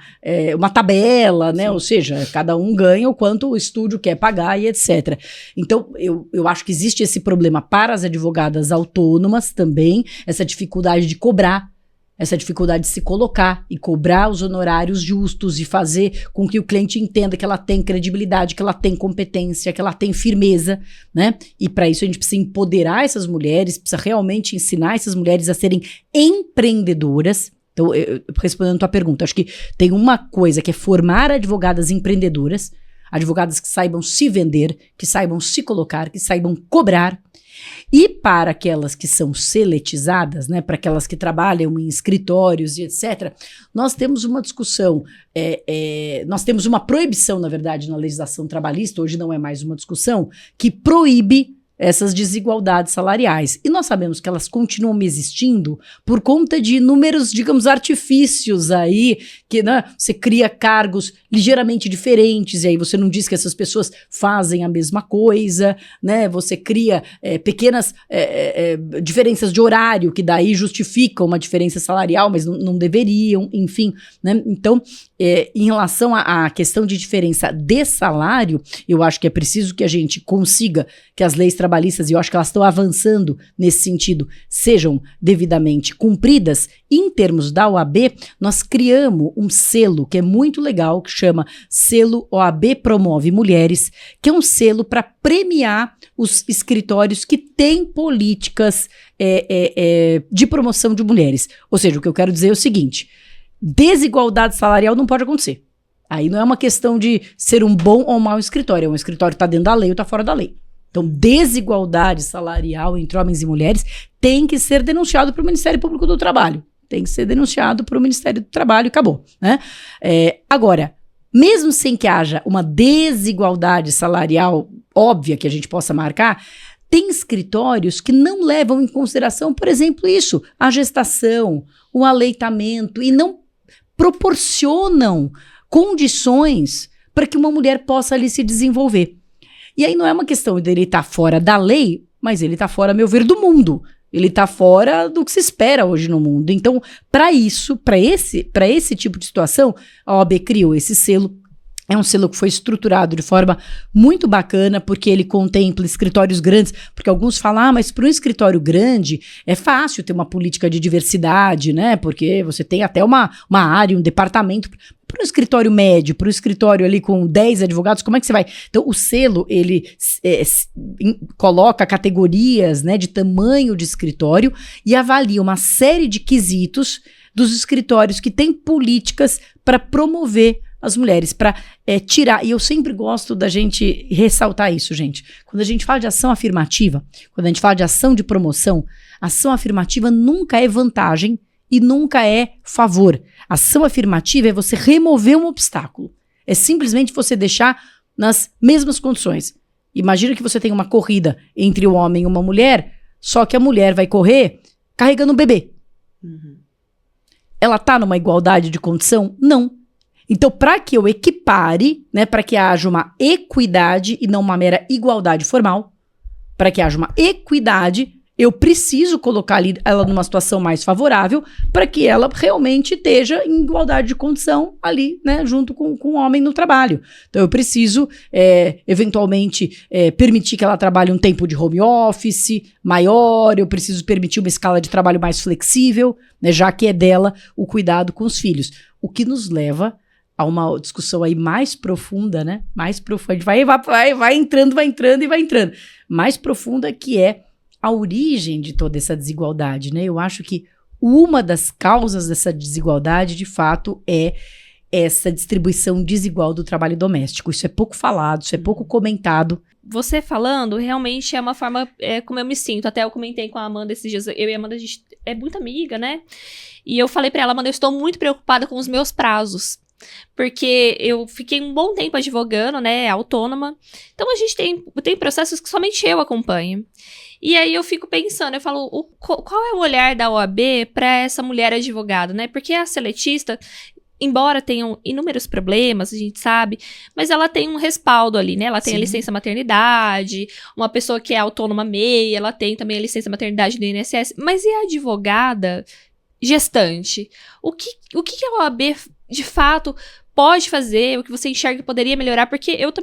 tabela, né? Ou seja, cada um ganha o quanto o estúdio quer pagar e etc. Então, eu acho que existe esse problema para as advogadas autônomas também, essa dificuldade de cobrar, essa dificuldade de se colocar e cobrar os honorários justos e fazer com que o cliente entenda que ela tem credibilidade, que ela tem competência, que ela tem firmeza, né? E para isso a gente precisa empoderar essas mulheres, precisa realmente ensinar essas mulheres a serem empreendedoras. Então, respondendo a tua pergunta, acho que tem uma coisa que é formar advogadas empreendedoras, advogadas que saibam se vender, que saibam se colocar, que saibam cobrar. E para aquelas que são seletizadas, né, para aquelas que trabalham em escritórios e etc., nós temos uma discussão, nós temos uma proibição, na verdade, na legislação trabalhista, hoje não é mais uma discussão, que proíbe essas desigualdades salariais. E nós sabemos que elas continuam existindo por conta de inúmeros, digamos, artifícios aí, que, né, você cria cargos ligeiramente diferentes, e aí você não diz que essas pessoas fazem a mesma coisa, né? Você cria pequenas diferenças de horário, que daí justificam uma diferença salarial, mas não deveriam, enfim, né? Então, em relação à questão de diferença de salário, eu acho que é preciso que a gente consiga que as leis trabalhistas, e eu acho que elas estão avançando nesse sentido, sejam devidamente cumpridas. E em termos da OAB, nós criamos um selo que é muito legal, que chama Selo OAB Promove Mulheres, que é um selo para premiar os escritórios que têm políticas de promoção de mulheres. Ou seja, o que eu quero dizer é o seguinte: desigualdade salarial não pode acontecer. Aí não é uma questão de ser um bom ou mau escritório. Um escritório está dentro da lei ou está fora da lei. Então, desigualdade salarial entre homens e mulheres tem que ser denunciado para o Ministério Público do Trabalho. Tem que ser denunciado para o Ministério do Trabalho e acabou, né? Agora, mesmo sem que haja uma desigualdade salarial óbvia que a gente possa marcar, tem escritórios que não levam em consideração, por exemplo, isso, a gestação, o aleitamento, e não proporcionam condições para que uma mulher possa ali se desenvolver. E aí não é uma questão dele estar fora da lei, mas ele está fora, a meu ver, do mundo. Ele tá fora do que se espera hoje no mundo. Então, para esse tipo de situação, a OAB criou esse selo. É um selo que foi estruturado de forma muito bacana, porque ele contempla escritórios grandes, porque alguns falam, mas para um escritório grande é fácil ter uma política de diversidade, né? Porque você tem até uma área, um departamento. Para um escritório médio, para um escritório ali com 10 advogados, como é que você vai? Então, o selo, ele coloca categorias, né, de tamanho de escritório e avalia uma série de quesitos dos escritórios que têm políticas para promover as mulheres, para tirar, e eu sempre gosto da gente ressaltar isso, gente. Quando a gente fala de ação afirmativa, quando a gente fala de ação de promoção, ação afirmativa nunca é vantagem e nunca é favor. Ação afirmativa é você remover um obstáculo. É simplesmente você deixar nas mesmas condições. Imagina que você tem uma corrida entre um homem e uma mulher, só que a mulher vai correr carregando um bebê. Uhum. Ela está numa igualdade de condição? Não. Então, para que eu equipare, né, para que haja uma equidade e não uma mera igualdade formal, para que haja uma equidade, eu preciso colocar ali ela numa situação mais favorável para que ela realmente esteja em igualdade de condição ali, né, junto com o homem no trabalho. Então, eu preciso, eventualmente, permitir que ela trabalhe um tempo de home office maior, eu preciso permitir uma escala de trabalho mais flexível, né, já que é dela o cuidado com os filhos. O que nos leva a uma discussão aí mais profunda, né? Mais profunda. A gente vai entrando. Mais profunda, que é a origem de toda essa desigualdade, né? Eu acho que uma das causas dessa desigualdade, de fato, é essa distribuição desigual do trabalho doméstico. Isso é pouco falado, isso é pouco comentado. Você falando, realmente é uma forma como eu me sinto. Até eu comentei com a Amanda esses dias. Eu e a Amanda, a gente é muito amiga, né? E eu falei pra ela, Amanda, eu estou muito preocupada com os meus prazos. Porque eu fiquei um bom tempo advogando, né, autônoma. Então, a gente tem processos que somente eu acompanho. E aí, eu fico pensando, eu falo, qual é o olhar da OAB para essa mulher advogada, né? Porque a seletista, embora tenham inúmeros problemas, a gente sabe, mas ela tem um respaldo ali, né? Ela tem a licença maternidade, uma pessoa que é autônoma MEI, ela tem também a licença maternidade do INSS. Mas e a advogada gestante? O que a OAB de fato pode fazer, o que você enxerga que poderia melhorar, porque eu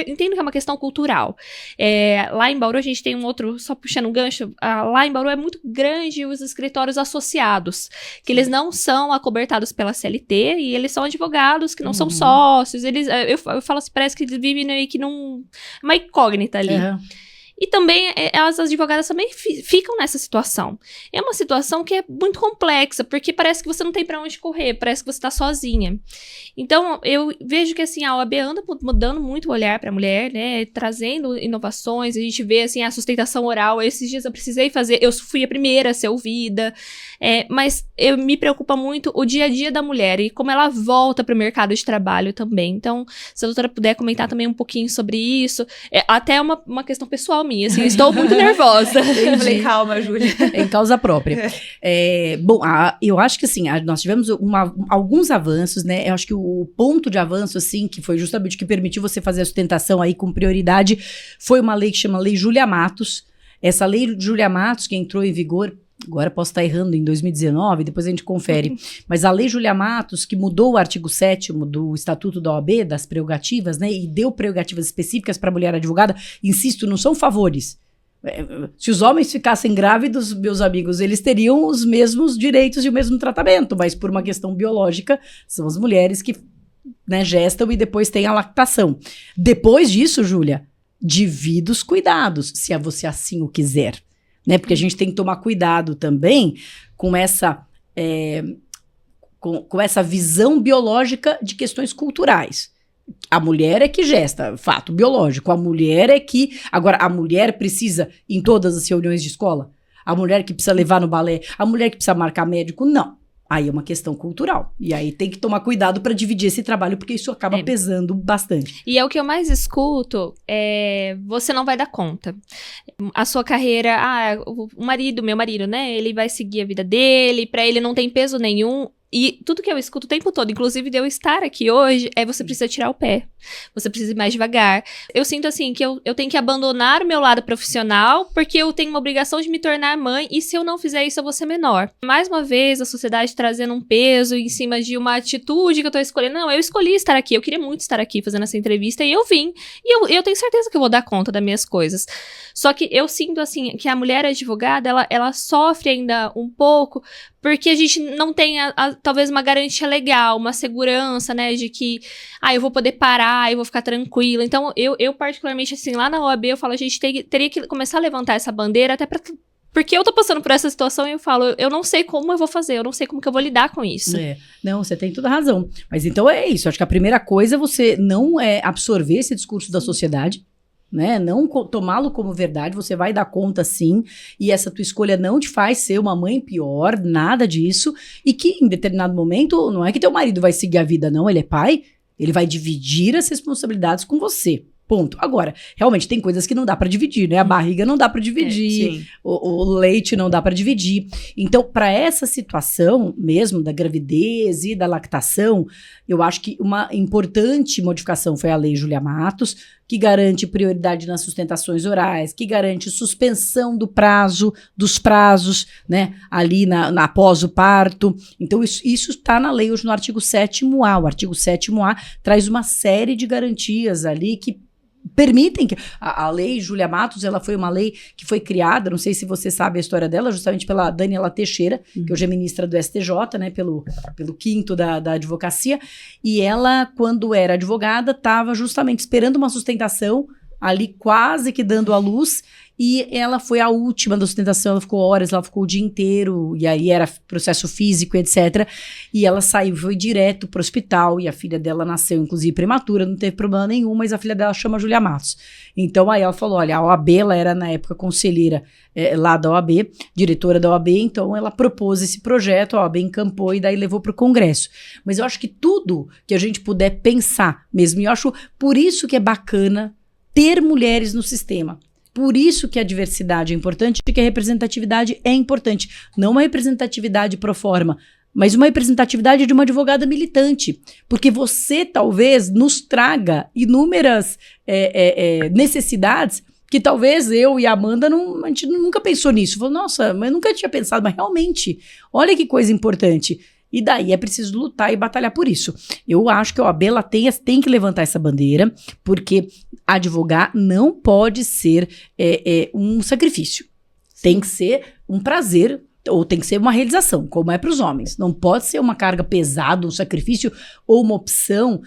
entendo que é uma questão cultural. Lá em Bauru a gente tem um outro, só puxando um gancho, lá em Bauru é muito grande os escritórios associados, que eles não são acobertados pela CLT, e eles são advogados que não são sócios, eu falo assim, parece que eles vivem meio que uma incógnita ali. E também, as advogadas também ficam nessa situação. É uma situação que é muito complexa, porque parece que você não tem pra onde correr, parece que você tá sozinha. Então, eu vejo que, assim, a OAB anda mudando muito o olhar pra mulher, né, trazendo inovações, a gente vê, assim, a sustentação oral. Esses dias eu precisei fazer, eu fui a primeira a ser ouvida, mas me preocupa muito o dia a dia da mulher e como ela volta pro mercado de trabalho também. Então, se a doutora puder comentar também um pouquinho sobre isso, até uma questão pessoal minha, assim, estou muito nervosa. Eu falei, calma, Júlia. Em causa própria. Bom, eu acho que assim, nós tivemos alguns avanços, né? Eu acho que o ponto de avanço, assim, que foi justamente o que permitiu você fazer a sustentação aí com prioridade, foi uma lei que chama Lei Júlia Matos. Essa Lei Júlia Matos, que entrou em vigor, agora posso estar errando, em 2019, depois a gente confere. Mas a Lei Júlia Matos, que mudou o artigo 7º do Estatuto da OAB, das prerrogativas, né, e deu prerrogativas específicas para a mulher advogada, insisto, não são favores. Se os homens ficassem grávidos, meus amigos, eles teriam os mesmos direitos e o mesmo tratamento, mas por uma questão biológica, são as mulheres que, né, gestam e depois têm a lactação. Depois disso, Júlia, divida os cuidados, se você assim o quiser. Né? Porque a gente tem que tomar cuidado também com essa visão biológica de questões culturais. A mulher é que gesta, fato biológico. A mulher é que... Agora, a mulher precisa em todas as reuniões de escola? A mulher que precisa levar no balé? A mulher que precisa marcar médico? Não. Aí é uma questão cultural. E aí tem que tomar cuidado para dividir esse trabalho, porque isso acaba pesando bastante. E é o que eu mais escuto, você não vai dar conta. A sua carreira, meu marido, né, ele vai seguir a vida dele, para ele não tem peso nenhum E tudo que eu escuto o tempo todo, inclusive de eu estar aqui hoje, é você precisa tirar o pé. Você precisa ir mais devagar. Eu sinto assim que eu tenho que abandonar o meu lado profissional porque eu tenho uma obrigação de me tornar mãe e se eu não fizer isso eu vou ser menor. Mais uma vez, a sociedade trazendo um peso em cima de uma atitude que eu tô escolhendo. Não, eu escolhi estar aqui. Eu queria muito estar aqui fazendo essa entrevista e eu vim. E eu tenho certeza que eu vou dar conta das minhas coisas. Só que eu sinto assim que a mulher advogada, ela sofre ainda um pouco porque a gente não tem, talvez, uma garantia legal, uma segurança, né, de que, eu vou poder parar, eu vou ficar tranquila. Então, eu particularmente, assim, lá na OAB, eu falo, a gente teria que começar a levantar essa bandeira, até porque eu tô passando por essa situação e eu falo, eu não sei como eu vou fazer, eu não sei como que eu vou lidar com isso. Não, você tem toda a razão. Mas então é isso, acho que a primeira coisa é você não absorver esse discurso da sociedade, né? Não tomá-lo como verdade, você vai dar conta sim, e essa tua escolha não te faz ser uma mãe pior, nada disso, e que em determinado momento, não é que teu marido vai seguir a vida, não, ele é pai, ele vai dividir as responsabilidades com você. Ponto. Agora, realmente tem coisas que não dá pra dividir, né? A barriga não dá pra dividir, o leite não dá pra dividir. Então, para essa situação mesmo da gravidez e da lactação, eu acho que uma importante modificação foi a Lei Júlia Matos, que garante prioridade nas sustentações orais, que garante suspensão dos prazos, né? Ali após o parto. Então, isso está na lei hoje no artigo 7º-A. O artigo 7º-A traz uma série de garantias ali que permitem que a lei Júlia Matos, ela foi uma lei que foi criada, não sei se você sabe a história dela, justamente pela Daniela Teixeira, que hoje é ministra do STJ, né, pelo 5º da advocacia, e ela, quando era advogada, estava justamente esperando uma sustentação, ali quase que dando à luz, e ela foi a última da sustentação, ela ficou horas, ela ficou o dia inteiro, e aí era processo físico, etc. E ela saiu, foi direto pro hospital, e a filha dela nasceu, inclusive, prematura, não teve problema nenhum, mas a filha dela chama Júlia Matos. Então, aí ela falou, olha, a OAB, ela era, na época, conselheira lá da OAB, diretora da OAB, então ela propôs esse projeto, a OAB encampou, e daí levou pro Congresso. Mas eu acho que tudo que a gente puder pensar mesmo, e eu acho por isso que é bacana ter mulheres no sistema. Por isso que a diversidade é importante e que a representatividade é importante. Não uma representatividade pro forma, mas uma representatividade de uma advogada militante. Porque você, talvez, nos traga inúmeras necessidades que talvez eu e a Amanda, a gente nunca pensou nisso. Falou, nossa, mas eu nunca tinha pensado, mas realmente, olha que coisa importante. E daí é preciso lutar e batalhar por isso. Eu acho que a OAB ela tem que levantar essa bandeira, porque advogar não pode ser um sacrifício. Tem que ser um prazer, ou tem que ser uma realização, como é para os homens. Não pode ser uma carga pesada, um sacrifício, ou uma opção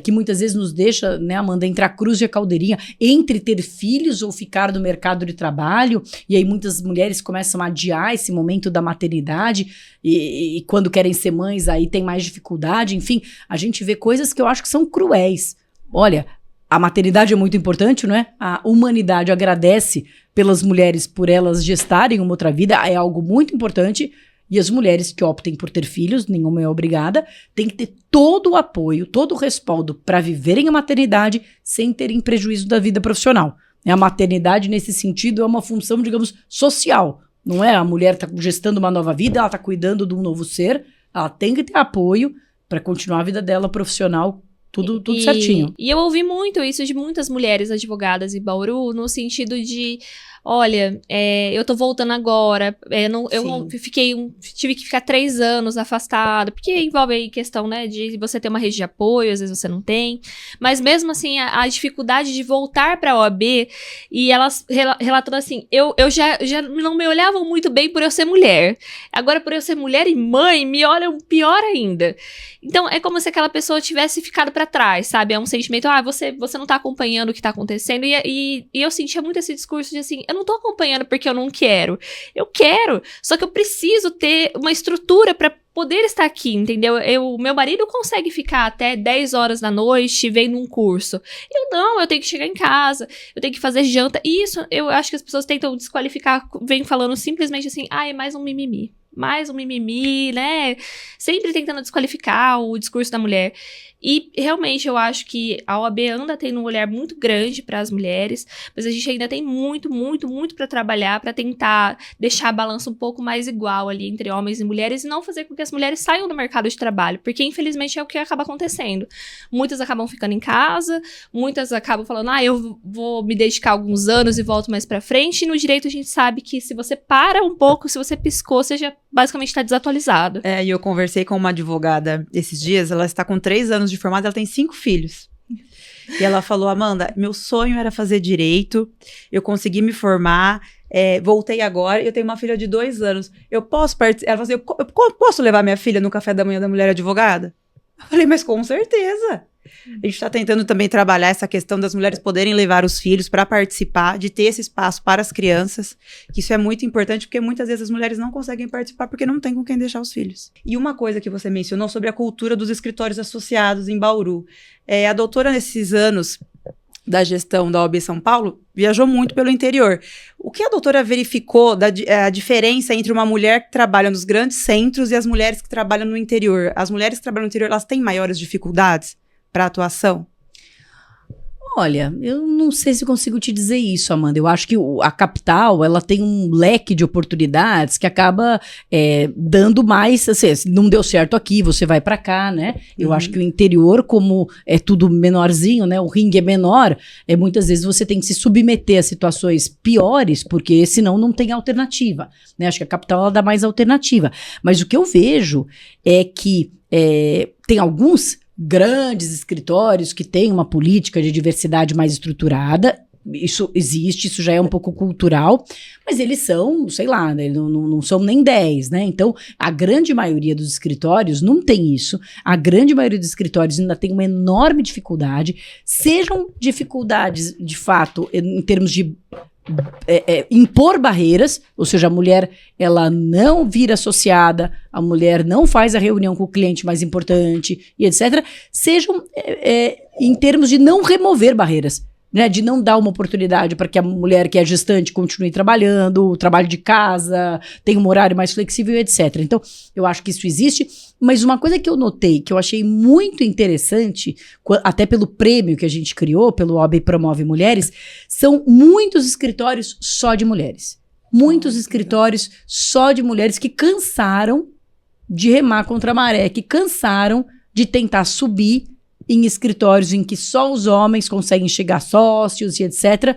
que muitas vezes nos deixa, né, Amanda, entre a cruz e a caldeirinha, entre ter filhos ou ficar no mercado de trabalho, e aí muitas mulheres começam a adiar esse momento da maternidade, e quando querem ser mães, aí tem mais dificuldade, enfim, a gente vê coisas que eu acho que são cruéis. Olha, a maternidade é muito importante, não é? A humanidade agradece pelas mulheres por elas gestarem uma outra vida, é algo muito importante, e as mulheres que optem por ter filhos, nenhuma é obrigada, têm que ter todo o apoio, todo o respaldo para viverem a maternidade sem terem prejuízo da vida profissional. A maternidade, nesse sentido, é uma função, digamos, social. Não é a mulher está gestando uma nova vida, ela está cuidando de um novo ser, ela tem que ter apoio para continuar a vida dela profissional, tudo certinho. E eu ouvi muito isso de muitas mulheres advogadas em Bauru, no sentido de, olha, eu tô voltando agora, tive que ficar 3 anos afastada, porque envolve aí questão, né, de você ter uma rede de apoio, às vezes você não tem, mas mesmo assim, a dificuldade de voltar pra OAB, e elas relatando assim, eu já não me olhavam muito bem por eu ser mulher, agora por eu ser mulher e mãe, me olham pior ainda. Então, é como se aquela pessoa tivesse ficado pra trás, sabe? É um sentimento, você não tá acompanhando o que tá acontecendo. E eu sentia muito esse discurso de assim, eu não tô acompanhando porque eu não quero. Eu quero, só que eu preciso ter uma estrutura pra poder estar aqui, entendeu? Meu marido consegue ficar até 10 horas da noite vendo um curso. Eu não, eu tenho que chegar em casa, eu tenho que fazer janta. E isso, eu acho que as pessoas tentam desqualificar, vêm falando simplesmente assim, é mais um mimimi. mais um mimimi, né? Sempre tentando desqualificar o discurso da mulher. E realmente eu acho que a OAB anda tendo um olhar muito grande para as mulheres, mas a gente ainda tem muito, muito, muito para trabalhar para tentar deixar a balança um pouco mais igual ali entre homens e mulheres e não fazer com que as mulheres saiam do mercado de trabalho, porque infelizmente é o que acaba acontecendo. Muitas acabam ficando em casa, muitas acabam falando, eu vou me dedicar alguns anos e volto mais para frente, e no direito a gente sabe que se você para um pouco, se você piscou, você já basicamente está desatualizado. E eu conversei com uma advogada esses dias, ela está com 3 anos de formada, ela tem 5 filhos. E ela falou, Amanda, meu sonho era fazer direito, eu consegui me formar, voltei agora, eu tenho uma filha de 2 anos, eu posso participar? Ela falou assim, eu posso levar minha filha no café da manhã da mulher advogada? Eu falei, mas com certeza. A gente está tentando também trabalhar essa questão das mulheres poderem levar os filhos para participar, de ter esse espaço para as crianças, que isso é muito importante, porque muitas vezes as mulheres não conseguem participar porque não tem com quem deixar os filhos. E uma coisa que você mencionou sobre a cultura dos escritórios associados em Bauru. A doutora, nesses anos da gestão da OAB São Paulo, viajou muito pelo interior. O que a doutora verificou a diferença entre uma mulher que trabalha nos grandes centros e as mulheres que trabalham no interior? As mulheres que trabalham no interior, elas têm maiores dificuldades para atuação? Olha, eu não sei se consigo te dizer isso, Amanda. Eu acho que a capital, ela tem um leque de oportunidades que acaba dando mais, assim, se não deu certo aqui, você vai para cá, né? Eu acho que o interior, como é tudo menorzinho, né? O ringue é menor, muitas vezes você tem que se submeter a situações piores, porque senão não tem alternativa, né? Acho que a capital, ela dá mais alternativa. Mas o que eu vejo é que tem alguns grandes escritórios que têm uma política de diversidade mais estruturada, isso existe, isso já é um pouco cultural, mas eles são, sei lá, né, não são nem 10, né? Então, a grande maioria dos escritórios não tem isso, a grande maioria dos escritórios ainda tem uma enorme dificuldade, sejam dificuldades, de fato, em termos de impor barreiras, ou seja, a mulher ela não vira associada, a mulher não faz a reunião com o cliente mais importante e etc, sejam em termos de não remover barreiras, né, de não dar uma oportunidade para que a mulher que é gestante continue trabalhando, o trabalho de casa, tenha um horário mais flexível, etc. Então, eu acho que isso existe, mas uma coisa que eu notei, que eu achei muito interessante, até pelo prêmio que a gente criou, pelo OAB Promove Mulheres, são muitos escritórios só de mulheres. Muitos escritórios só de mulheres que cansaram de remar contra a maré, que cansaram de tentar subir em escritórios em que só os homens conseguem chegar sócios e etc.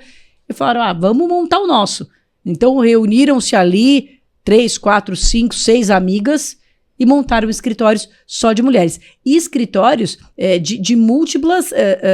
E falaram, vamos montar o nosso. Então reuniram-se ali 3, 4, 5, 6 amigas e montaram escritórios só de mulheres. E escritórios de múltiplas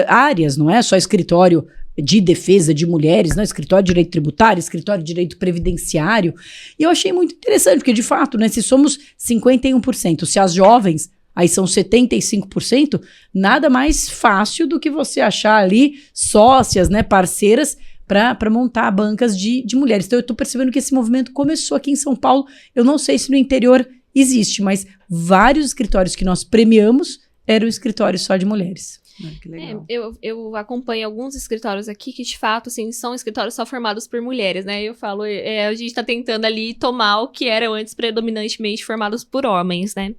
áreas, não é só escritório de defesa de mulheres, não, escritório de direito tributário, escritório de direito previdenciário. E eu achei muito interessante, porque de fato, né, se somos 51%, se as jovens aí são 75%, nada mais fácil do que você achar ali sócias, né, parceiras, para montar bancas de mulheres. Então eu estou percebendo que esse movimento começou aqui em São Paulo, eu não sei se no interior existe, mas vários escritórios que nós premiamos eram escritórios só de mulheres. Que legal. Eu acompanho alguns escritórios aqui que, de fato, assim, são escritórios só formados por mulheres, né? Eu falo, a gente tá tentando ali tomar o que eram antes predominantemente formados por homens, né?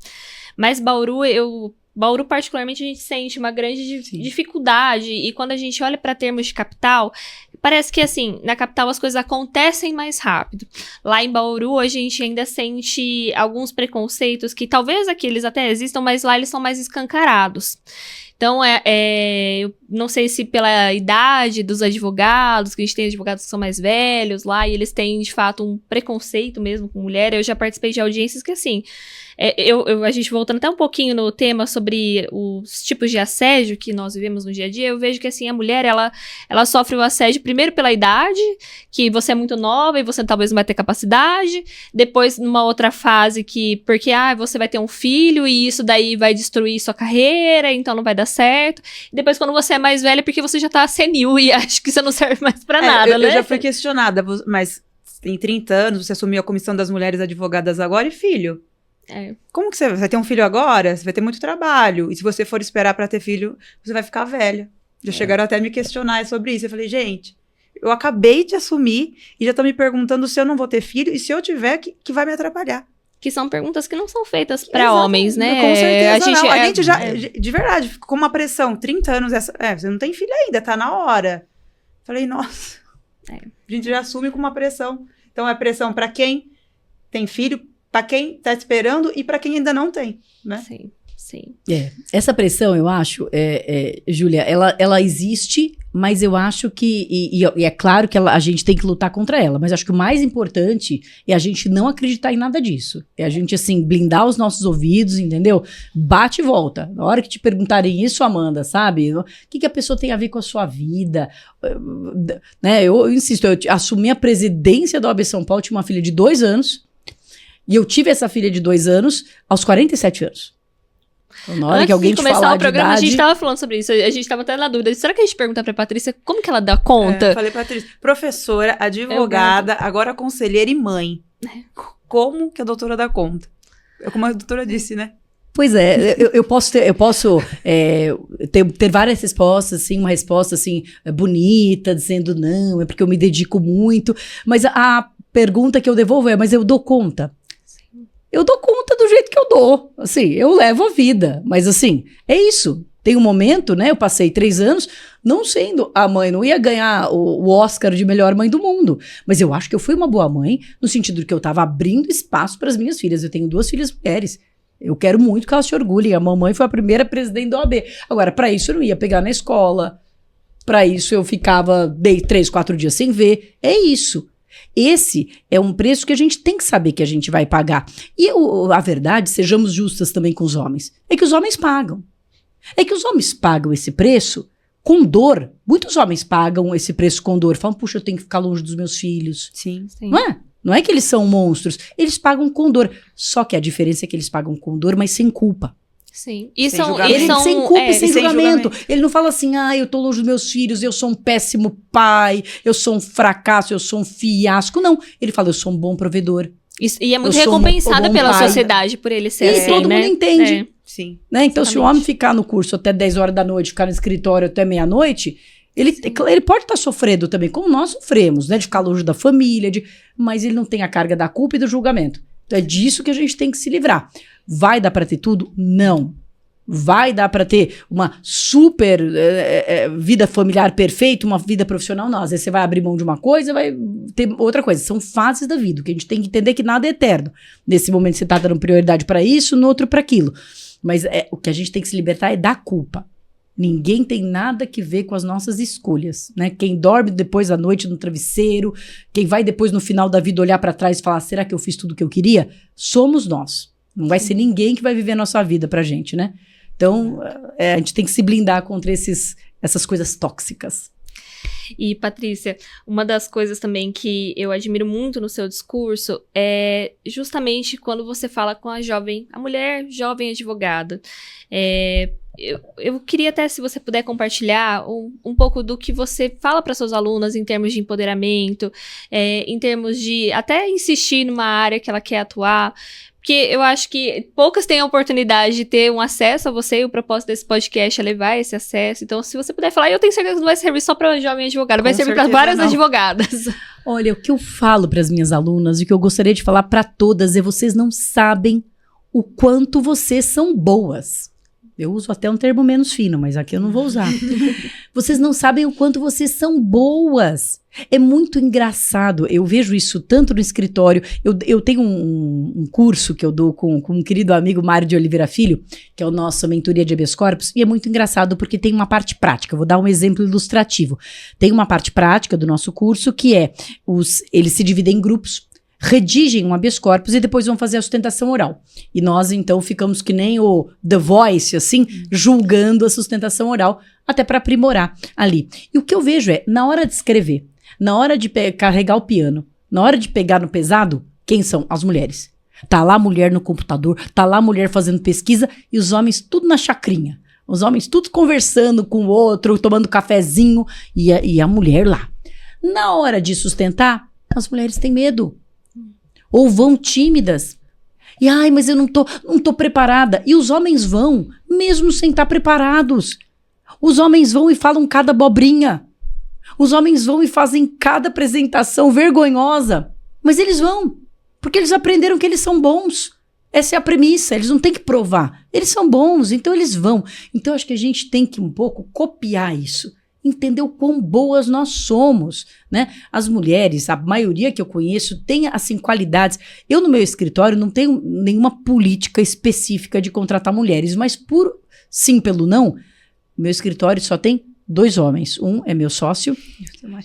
Mas Bauru, particularmente, a gente sente uma grande dificuldade. E quando a gente olha para termos de capital, parece que, assim, na capital as coisas acontecem mais rápido. Lá em Bauru, a gente ainda sente alguns preconceitos que talvez aqui eles até existam, mas lá eles são mais escancarados. Então, eu não sei se pela idade dos advogados, que a gente tem advogados que são mais velhos lá, e eles têm, de fato, um preconceito mesmo com mulher. Eu já participei de audiências que, assim, a gente voltando até um pouquinho no tema sobre os tipos de assédio que nós vivemos no dia a dia, eu vejo que, assim, a mulher, ela sofre o assédio primeiro pela idade, que você é muito nova e você talvez não vai ter capacidade, depois numa outra fase porque você vai ter um filho e isso daí vai destruir sua carreira, então não vai dar certo, e depois quando você é mais velha, porque você já tá senil e acha que você não serve mais pra nada, né? Eu já fui questionada, mas tem 30 anos, você assumiu a Comissão das Mulheres Advogadas agora e filho? Como que você vai ter um filho agora? Você vai ter muito trabalho. E se você for esperar para ter filho, você vai ficar velha. Já chegaram até a me questionar sobre isso. Eu falei, gente, eu acabei de assumir e já estão me perguntando se eu não vou ter filho e se eu tiver, que vai me atrapalhar. que são perguntas que não são feitas para homens, né? Com certeza A gente já, de verdade, ficou com uma pressão, 30 anos, você não tem filho ainda, tá na hora. Falei, nossa, a gente já assume com uma pressão. Então, é pressão para quem tem filho, para quem tá esperando e para quem ainda não tem, né? Sim, sim. Essa pressão, eu acho, Júlia, ela existe, mas eu acho que, e é claro que a gente tem que lutar contra ela, mas acho que o mais importante é a gente não acreditar em nada disso. É a gente, assim, blindar os nossos ouvidos, entendeu? Bate e volta. Na hora que te perguntarem isso, Amanda, sabe? O que a pessoa tem a ver com a sua vida? Né? Eu insisto, eu assumi a presidência da OAB São Paulo, tinha uma filha de 2 anos, e eu tive essa filha de 2 anos aos 47 anos. Então, na hora Antes que alguém de te começar falar o programa, de idade, a gente tava falando sobre isso. A gente tava até na dúvida. Será que a gente pergunta pra Patrícia como que ela dá conta? Falei, Patrícia, professora, advogada, agora conselheira e mãe. Como que a doutora dá conta? Como a doutora disse, né? Pois é, eu posso ter várias respostas, assim, uma resposta assim bonita, dizendo não, é porque eu me dedico muito, mas a pergunta que eu devolvo mas eu dou conta. Eu dou conta do jeito que eu dou, assim, eu levo a vida, mas assim, é isso. Tem um momento, né, eu passei 3 anos não sendo a mãe, não ia ganhar o Oscar de melhor mãe do mundo, mas eu acho que eu fui uma boa mãe, no sentido de que eu tava abrindo espaço para as minhas filhas, eu tenho 2 filhas mulheres, eu quero muito que elas se orgulhem, a mamãe foi a primeira presidente da OAB, agora, para isso eu não ia pegar na escola, para isso eu ficava 3, 4 dias sem ver, é isso. Esse é um preço que a gente tem que saber que a gente vai pagar. E a verdade, sejamos justas também com os homens, é que os homens pagam. É que os homens pagam esse preço com dor. Muitos homens pagam esse preço com dor. Falam, puxa, eu tenho que ficar longe dos meus filhos. Sim. Não é? Não é que eles são monstros. Eles pagam com dor. Só que a diferença é que eles pagam com dor, mas sem culpa. Sim. Sem julgamento. Sem culpa e sem sem julgamento. Ele não fala assim, eu tô longe dos meus filhos, eu sou um péssimo pai, eu sou um fracasso, eu sou um fiasco. Não, ele fala, eu sou um bom provedor. E é muito recompensada pela sociedade por ele ser assim, todo mundo entende. Sim. Né? Então, se o homem ficar no curso até 10 horas da noite, ficar no escritório até meia-noite, ele pode estar sofrendo também, como nós sofremos, né? De ficar longe da família, mas ele não tem a carga da culpa e do julgamento. Então, é disso que a gente tem que se livrar. Vai dar para ter tudo? Não. Vai dar para ter uma super vida familiar perfeita, uma vida profissional? Não. Às vezes você vai abrir mão de uma coisa, vai ter outra coisa. São fases da vida, que a gente tem que entender que nada é eterno. Nesse momento você está dando prioridade para isso, no outro para aquilo. Mas o que a gente tem que se libertar é da culpa. Ninguém tem nada que ver com as nossas escolhas, né? Quem dorme depois à noite no travesseiro, quem vai depois no final da vida olhar para trás e falar, será que eu fiz tudo o que eu queria? Somos nós. Não vai ser ninguém que vai viver a nossa vida pra gente, né? Então, a gente tem que se blindar contra essas coisas tóxicas. E, Patrícia, uma das coisas também que eu admiro muito no seu discurso é justamente quando você fala com a mulher jovem advogada. Eu queria até, se você puder compartilhar um pouco do que você fala para suas alunas em termos de empoderamento, em termos de até insistir numa área que ela quer atuar, porque eu acho que poucas têm a oportunidade de ter um acesso a você, e o propósito desse podcast é levar esse acesso. Então, se você puder falar, eu tenho certeza que não vai servir só para jovem advogada, vai servir para várias advogadas. Olha, o que eu falo para as minhas alunas, e o que eu gostaria de falar para todas, é vocês não sabem o quanto vocês são boas. Eu uso até um termo menos fino, mas aqui eu não vou usar. Vocês não sabem o quanto vocês são boas. É muito engraçado. Eu vejo isso tanto no escritório. Eu tenho um curso que eu dou com um querido amigo Mário de Oliveira Filho, que é o nosso mentoria de habeas corpus, e é muito engraçado porque tem uma parte prática. Eu vou dar um exemplo ilustrativo. Tem uma parte prática do nosso curso que eles se dividem em grupos, redigem um habeas corpus e depois vão fazer a sustentação oral. E nós, então, ficamos que nem o The Voice, assim, julgando a sustentação oral, até para aprimorar ali. E o que eu vejo na hora de escrever, na hora de carregar o piano, na hora de pegar no pesado, quem são? As mulheres. Tá lá a mulher no computador, tá lá a mulher fazendo pesquisa e os homens tudo na chacrinha. Os homens tudo conversando com o outro, tomando cafezinho e a mulher lá. Na hora de sustentar, as mulheres têm medo. Ou vão tímidas. E, mas eu não tô preparada. E os homens vão, mesmo sem estar preparados. Os homens vão e falam cada abobrinha. Os homens vão e fazem cada apresentação vergonhosa. Mas eles vão, porque eles aprenderam que eles são bons. Essa é a premissa, eles não têm que provar. Eles são bons, então eles vão. Então acho que a gente tem que um pouco copiar isso. Entender o quão boas nós somos, né? As mulheres, a maioria que eu conheço, tem, assim, qualidades. Eu, no meu escritório, não tenho nenhuma política específica de contratar mulheres, mas por sim pelo não, meu escritório só tem 2 homens. Um é meu sócio,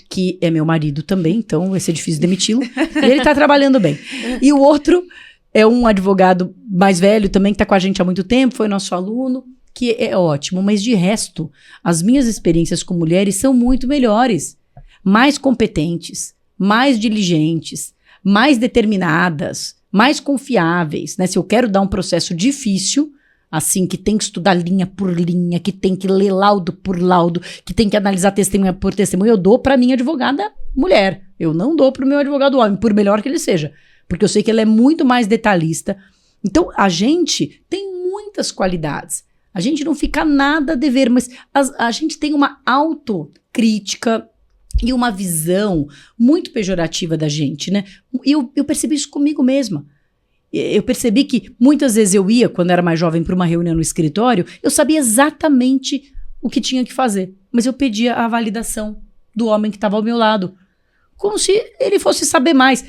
que é meu marido também, então vai ser difícil demiti-lo. E ele tá trabalhando bem. E o outro é um advogado mais velho também, que tá com a gente há muito tempo, foi nosso aluno, que é ótimo, mas de resto, as minhas experiências com mulheres são muito melhores, mais competentes, mais diligentes, mais determinadas, mais confiáveis, né? Se eu quero dar um processo difícil, assim, que tem que estudar linha por linha, que tem que ler laudo por laudo, que tem que analisar testemunha por testemunha, eu dou para minha advogada mulher. Eu não dou para o meu advogado homem, por melhor que ele seja, porque eu sei que ele é muito mais detalhista. Então, a gente tem muitas qualidades. A gente não fica nada a dever, mas a gente tem uma autocrítica e uma visão muito pejorativa da gente, né? E eu percebi isso comigo mesma. Eu percebi que muitas vezes eu ia, quando era mais jovem, para uma reunião no escritório, eu sabia exatamente o que tinha que fazer, mas eu pedia a validação do homem que estava ao meu lado, como se ele fosse saber mais.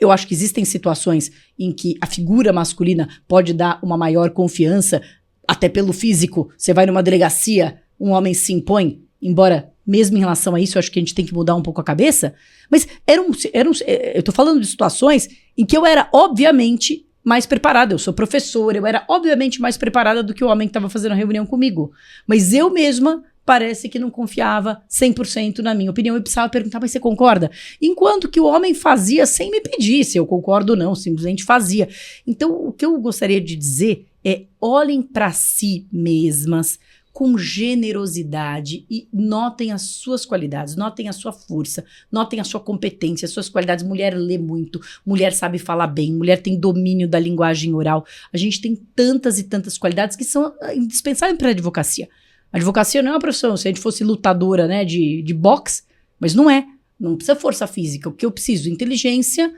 Eu acho que existem situações em que a figura masculina pode dar uma maior confiança, até pelo físico. Você vai numa delegacia, um homem se impõe, embora mesmo em relação a isso, eu acho que a gente tem que mudar um pouco a cabeça, mas eu tô falando de situações em que eu era, obviamente, mais preparada. Eu sou professora, eu era, obviamente, mais preparada do que o homem que estava fazendo a reunião comigo. Mas eu mesma parece que não confiava 100% na minha opinião e precisava perguntar, mas você concorda? Enquanto que o homem fazia sem me pedir se eu concordo ou não, simplesmente fazia. Então, o que eu gostaria de dizer é, olhem para si mesmas com generosidade e notem as suas qualidades, notem a sua força, notem a sua competência, as suas qualidades. Mulher lê muito, mulher sabe falar bem, mulher tem domínio da linguagem oral. A gente tem tantas e tantas qualidades que são indispensáveis para a advocacia. A advocacia não é uma profissão, se a gente fosse lutadora, né, de boxe, mas não é. Não precisa força física. O que eu preciso? Inteligência,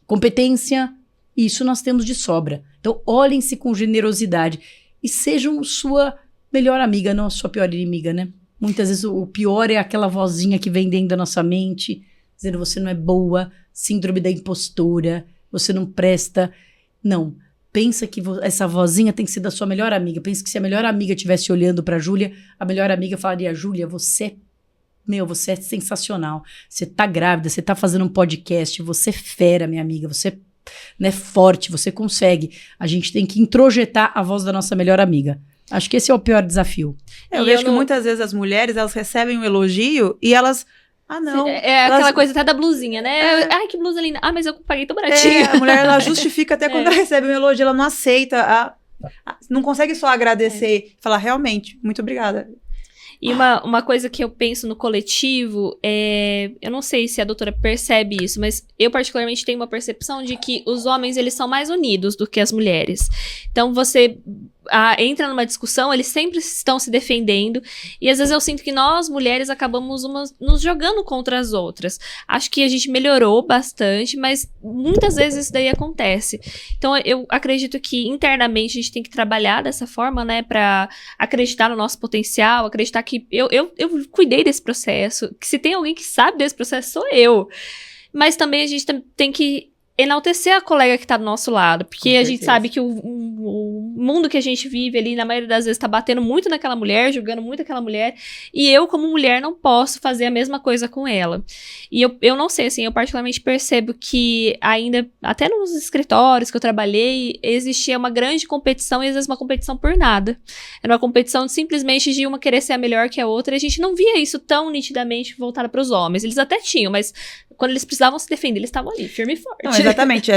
competência, isso nós temos de sobra. Então, olhem-se com generosidade e sejam sua melhor amiga, não a sua pior inimiga, né? Muitas vezes o pior é aquela vozinha que vem dentro da nossa mente, dizendo você não é boa, síndrome da impostora, você não presta. Não. Pensa que essa vozinha tem que ser da sua melhor amiga. Pensa que se a melhor amiga estivesse olhando pra Júlia, a melhor amiga falaria, Júlia, você é sensacional. Você tá grávida, você tá fazendo um podcast, você é fera, minha amiga, você é forte, você consegue. A gente tem que introjetar a voz da nossa melhor amiga. Acho que esse é o pior desafio. Eu vejo que muitas vezes as mulheres, elas recebem um elogio e elas... Ah, não. Aquela coisa até da blusinha, né? Ai, que blusa linda. Ah, mas eu paguei tão baratinho. A mulher, ela justifica até quando ela recebe um elogio, ela não aceita, não consegue só agradecer, falar, realmente, muito obrigada. E uma coisa que eu penso no coletivo, eu não sei se a doutora percebe isso, mas eu particularmente tenho uma percepção de que os homens, eles são mais unidos do que as mulheres. Então, você entra numa discussão, eles sempre estão se defendendo, e às vezes eu sinto que nós, mulheres, acabamos nos jogando contra as outras. Acho que a gente melhorou bastante, mas muitas vezes isso daí acontece. Então, eu acredito que internamente a gente tem que trabalhar dessa forma, né, pra acreditar no nosso potencial, acreditar que eu cuidei desse processo, que se tem alguém que sabe desse processo, sou eu. Mas também a gente tem que enaltecer a colega que tá do nosso lado, porque a gente sabe que o mundo que a gente vive ali, na maioria das vezes, tá batendo muito naquela mulher, julgando muito aquela mulher, e eu, como mulher, não posso fazer a mesma coisa com ela. E eu não sei, assim, eu particularmente percebo que ainda, até nos escritórios que eu trabalhei, existia uma grande competição, e às vezes uma competição por nada. Era uma competição simplesmente de uma querer ser a melhor que a outra, e a gente não via isso tão nitidamente voltado pros homens. Eles até tinham, mas quando eles precisavam se defender, eles estavam ali, firme e forte. Não, exatamente.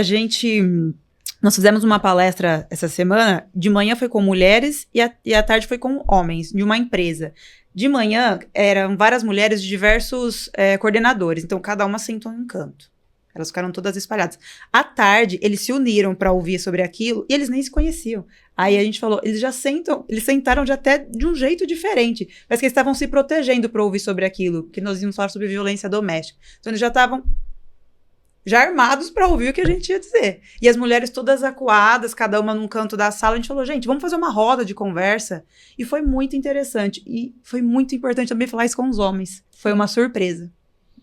Nós fizemos uma palestra essa semana, de manhã foi com mulheres e à tarde foi com homens, de uma empresa. De manhã eram várias mulheres de diversos coordenadores, então cada uma sentou em um canto. Elas ficaram todas espalhadas. À tarde, eles se uniram para ouvir sobre aquilo e eles nem se conheciam. Aí a gente falou, eles sentaram já até de um jeito diferente. Parece que eles estavam se protegendo para ouvir sobre aquilo, que nós íamos falar sobre violência doméstica. Então eles já estavam já armados para ouvir o que a gente ia dizer. E as mulheres todas acuadas, cada uma num canto da sala, a gente falou, gente, vamos fazer uma roda de conversa. E foi muito interessante. E foi muito importante também falar isso com os homens. Foi uma surpresa.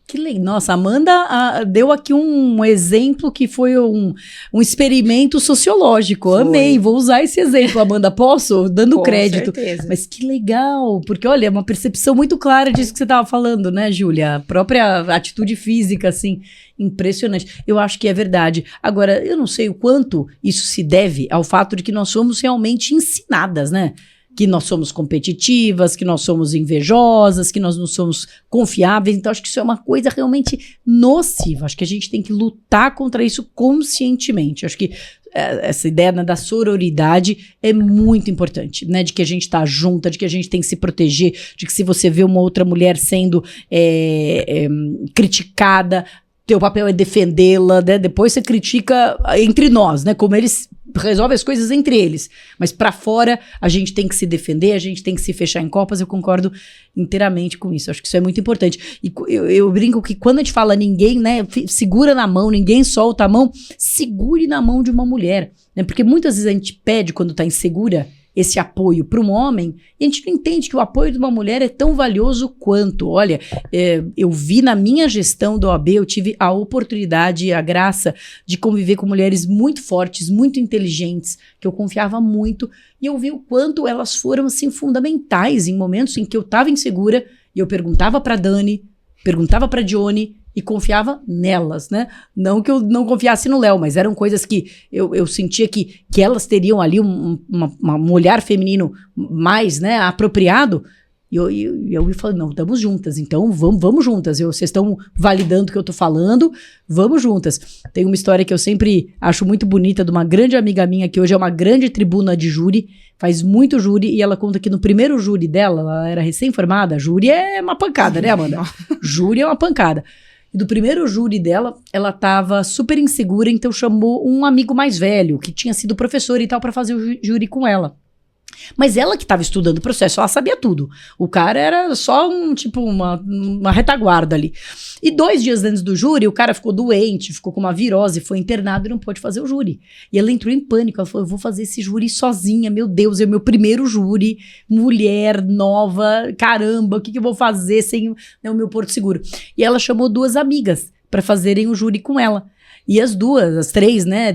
Que legal. Nossa, a Amanda deu aqui um exemplo que foi um experimento sociológico. Foi. Amei, vou usar esse exemplo, Amanda. Posso? Dando crédito. Com certeza. Mas que legal, porque olha, é uma percepção muito clara disso que você estava falando, né, Júlia? A própria atitude física, assim, impressionante. Eu acho que é verdade. Agora, eu não sei o quanto isso se deve ao fato de que nós somos realmente ensinadas, né? Que nós somos competitivas, que nós somos invejosas, que nós não somos confiáveis. Então, acho que isso é uma coisa realmente nociva. Acho que a gente tem que lutar contra isso conscientemente. Acho que essa ideia, né, da sororidade é muito importante, né? De que a gente tá junta, de que a gente tem que se proteger, de que se você vê uma outra mulher sendo criticada, teu papel é defendê-la, né? Depois você critica entre nós, né? Como eles resolvem as coisas entre eles. Mas pra fora, a gente tem que se defender, a gente tem que se fechar em copas. Eu concordo inteiramente com isso. Acho que isso é muito importante. E eu brinco que quando a gente fala ninguém, né? Segura na mão, ninguém solta a mão. Segure na mão de uma mulher, né? Porque muitas vezes a gente pede, quando tá insegura, esse apoio para um homem, e a gente não entende que o apoio de uma mulher é tão valioso quanto. Olha, eu vi na minha gestão da OAB, eu tive a oportunidade e a graça de conviver com mulheres muito fortes, muito inteligentes, que eu confiava muito, e eu vi o quanto elas foram, assim, fundamentais em momentos em que eu estava insegura, e eu perguntava para Dani, perguntava para Dione, e confiava nelas, né? Não que eu não confiasse no Léo, mas eram coisas que eu sentia que elas teriam ali um olhar feminino mais, né, apropriado. E eu falei, não, estamos juntas, então vamos juntas. Vocês estão validando o que eu tô falando, vamos juntas. Tem uma história que eu sempre acho muito bonita de uma grande amiga minha, que hoje é uma grande tribuna de júri, faz muito júri, e ela conta que no primeiro júri dela, ela era recém-formada, júri é uma pancada, né, Amanda? Júri é uma pancada. E do primeiro júri dela, ela tava super insegura, então chamou um amigo mais velho, que tinha sido professor e tal, para fazer o júri com ela. Mas ela que estava estudando o processo, ela sabia tudo. O cara era só uma retaguarda ali. E 2 dias antes do júri, o cara ficou doente, ficou com uma virose, foi internado e não pôde fazer o júri. E ela entrou em pânico, ela falou, eu vou fazer esse júri sozinha, meu Deus, é o meu primeiro júri, mulher, nova, caramba, o que eu vou fazer sem, né, o meu porto seguro? E ela chamou 2 amigas para fazerem o júri com ela. E as 3, né,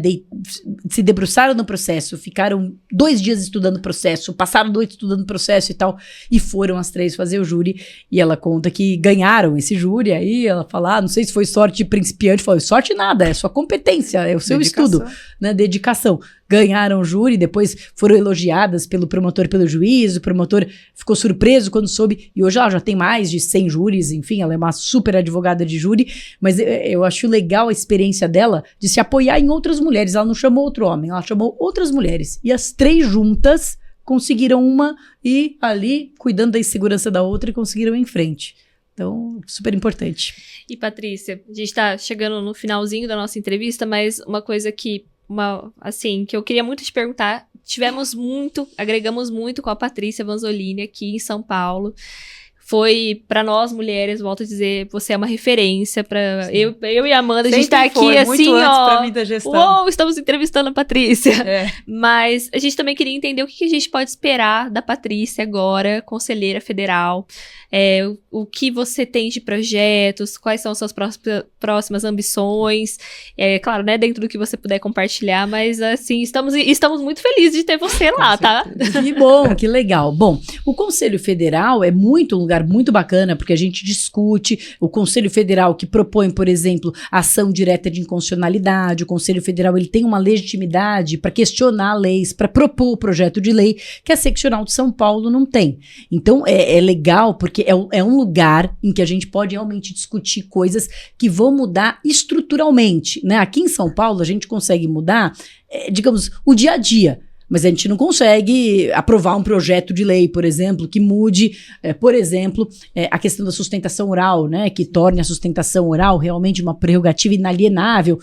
se debruçaram no processo, ficaram 2 dias estudando o processo, passaram 2 estudando o processo e tal, e foram as 3 fazer o júri. E ela conta que ganharam esse júri, aí ela fala, não sei se foi sorte de principiante, falou, sorte nada, é sua competência, é o seu estudo, né, dedicação. Ganharam o júri, depois foram elogiadas pelo promotor, pelo juiz, o promotor ficou surpreso quando soube, e hoje ela já tem mais de 100 júris, enfim, ela é uma super advogada de júri, mas eu acho legal a experiência dela de se apoiar em outras mulheres. Ela não chamou outro homem, ela chamou outras mulheres, e as 3 juntas conseguiram uma e ali, cuidando da insegurança da outra, e conseguiram ir em frente. Então, super importante. E Patrícia, a gente tá chegando no finalzinho da nossa entrevista, mas uma coisa que que eu queria muito te perguntar, agregamos muito com a Patrícia Vanzolini aqui em São Paulo. Foi, pra nós mulheres, volto a dizer, você é uma referência pra eu e a Amanda, a gente tá aqui foi, assim, muito antes ó, pra mim da gestão. Uou, estamos entrevistando a Patrícia. É. Mas a gente também queria entender o que a gente pode esperar da Patrícia agora, conselheira federal, o que você tem de projetos, quais são as suas próximas ambições, claro, né, dentro do que você puder compartilhar, mas assim, estamos muito felizes de ter você lá, tá? Que bom, que legal. Bom, o Conselho Federal é um lugar muito bacana, porque a gente discute, o Conselho Federal que propõe, por exemplo, ação direta de inconstitucionalidade, o Conselho Federal ele tem uma legitimidade para questionar leis, para propor o projeto de lei, que a seccional de São Paulo não tem. Então, é legal, porque é um lugar em que a gente pode realmente discutir coisas que vão mudar estruturalmente, né? Aqui em São Paulo, a gente consegue mudar, digamos, o dia a dia, mas a gente não consegue aprovar um projeto de lei, por exemplo, que mude, por exemplo, a questão da sustentação oral, né? Que torne a sustentação oral realmente uma prerrogativa inalienável.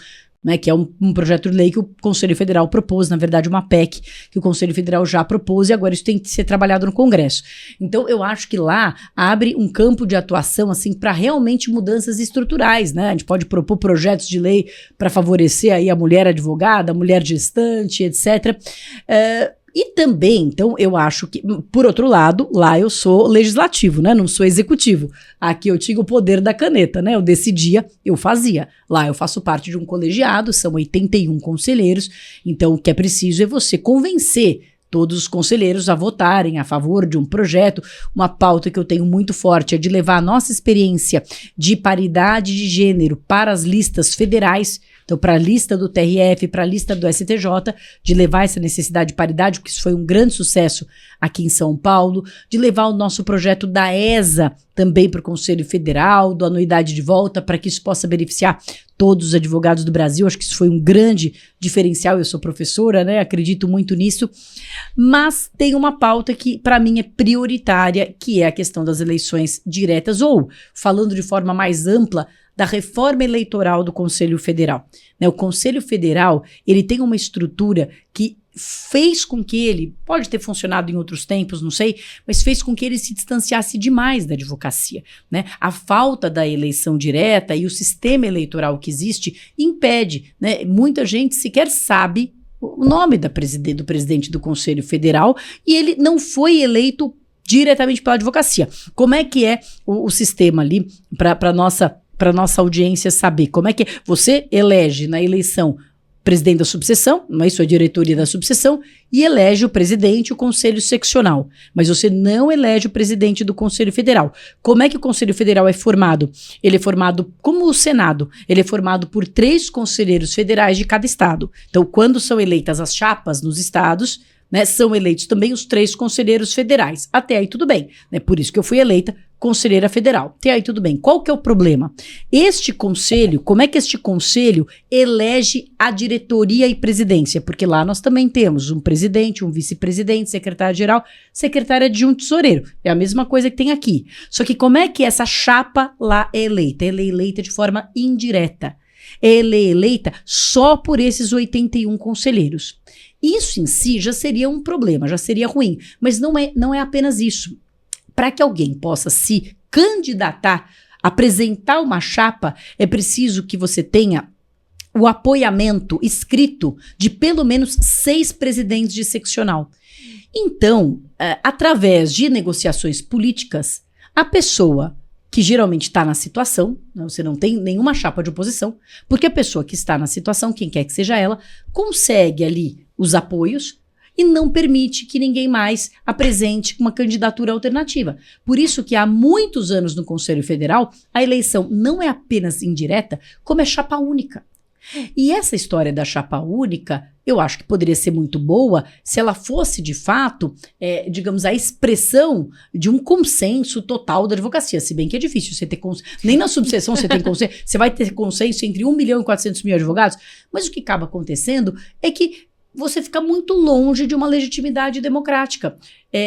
né, que é um projeto de lei que o Conselho Federal propôs, na verdade uma PEC que o Conselho Federal já propôs e agora isso tem que ser trabalhado no Congresso. Então eu acho que lá abre um campo de atuação assim para realmente mudanças estruturais, né? A gente pode propor projetos de lei para favorecer aí a mulher advogada, a mulher gestante, etc. E também, então, eu acho que, por outro lado, lá eu sou legislativo, né? Não sou executivo. Aqui eu tinha o poder da caneta, né? Eu decidia, eu fazia. Lá eu faço parte de um colegiado, são 81 conselheiros, então o que é preciso é você convencer todos os conselheiros a votarem a favor de um projeto. Uma pauta que eu tenho muito forte é de levar a nossa experiência de paridade de gênero para as listas federais, então para a lista do TRF, para a lista do STJ, de levar essa necessidade de paridade, porque isso foi um grande sucesso aqui em São Paulo, de levar o nosso projeto da ESA também para o Conselho Federal, do Anuidade de Volta, para que isso possa beneficiar todos os advogados do Brasil. Acho que isso foi um grande diferencial. Eu sou professora, né? Acredito muito nisso. Mas tem uma pauta que, para mim, é prioritária, que é a questão das eleições diretas, ou, falando de forma mais ampla, da reforma eleitoral do Conselho Federal. Né? O Conselho Federal, ele tem uma estrutura que fez com que ele, pode ter funcionado em outros tempos, não sei, mas fez com que ele se distanciasse demais da advocacia, né? A falta da eleição direta e o sistema eleitoral que existe impede, né? Muita gente sequer sabe o nome do presidente do Conselho Federal e ele não foi eleito diretamente pela advocacia. Como é que é o sistema ali para nossa audiência saber? Como é que você elege na eleição presidente da subseção, não é isso, a diretoria da subseção, e elege o presidente e o conselho seccional. Mas você não elege o presidente do Conselho Federal. Como é que o Conselho Federal é formado? Ele é formado, como o Senado, ele é formado por 3 conselheiros federais de cada estado. Então, quando são eleitas as chapas nos estados, né, são eleitos também os 3 conselheiros federais. Até aí tudo bem, né? Por isso que eu fui eleita conselheira federal. Até aí tudo bem. Qual que é o problema? Este conselho, como é que este conselho elege a diretoria e presidência? Porque lá nós também temos um presidente, um vice-presidente, secretário-geral, secretário adjunto tesoureiro. É a mesma coisa que tem aqui. Só que como é que essa chapa lá é eleita? Ela é eleita de forma indireta. Ela é eleita só por esses 81 conselheiros. Isso em si já seria um problema, já seria ruim. Mas não é apenas isso. Para que alguém possa se candidatar, apresentar uma chapa, é preciso que você tenha o apoiamento escrito de pelo menos 6 presidentes de seccional. Então, através de negociações políticas, a pessoa que geralmente está na situação, né, você não tem nenhuma chapa de oposição, porque a pessoa que está na situação, quem quer que seja ela, consegue ali os apoios e não permite que ninguém mais apresente uma candidatura alternativa. Por isso que há muitos anos no Conselho Federal, a eleição não é apenas indireta, como é chapa única. E essa história da chapa única, eu acho que poderia ser muito boa se ela fosse, de fato, digamos, a expressão de um consenso total da advocacia. Se bem que é difícil você ter consenso. Nem na subseção você tem consenso. Você vai ter consenso entre 1.400.000 advogados. Mas o que acaba acontecendo é que você fica muito longe de uma legitimidade democrática.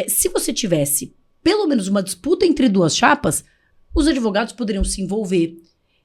Se você tivesse pelo menos uma disputa entre 2 chapas, os advogados poderiam se envolver,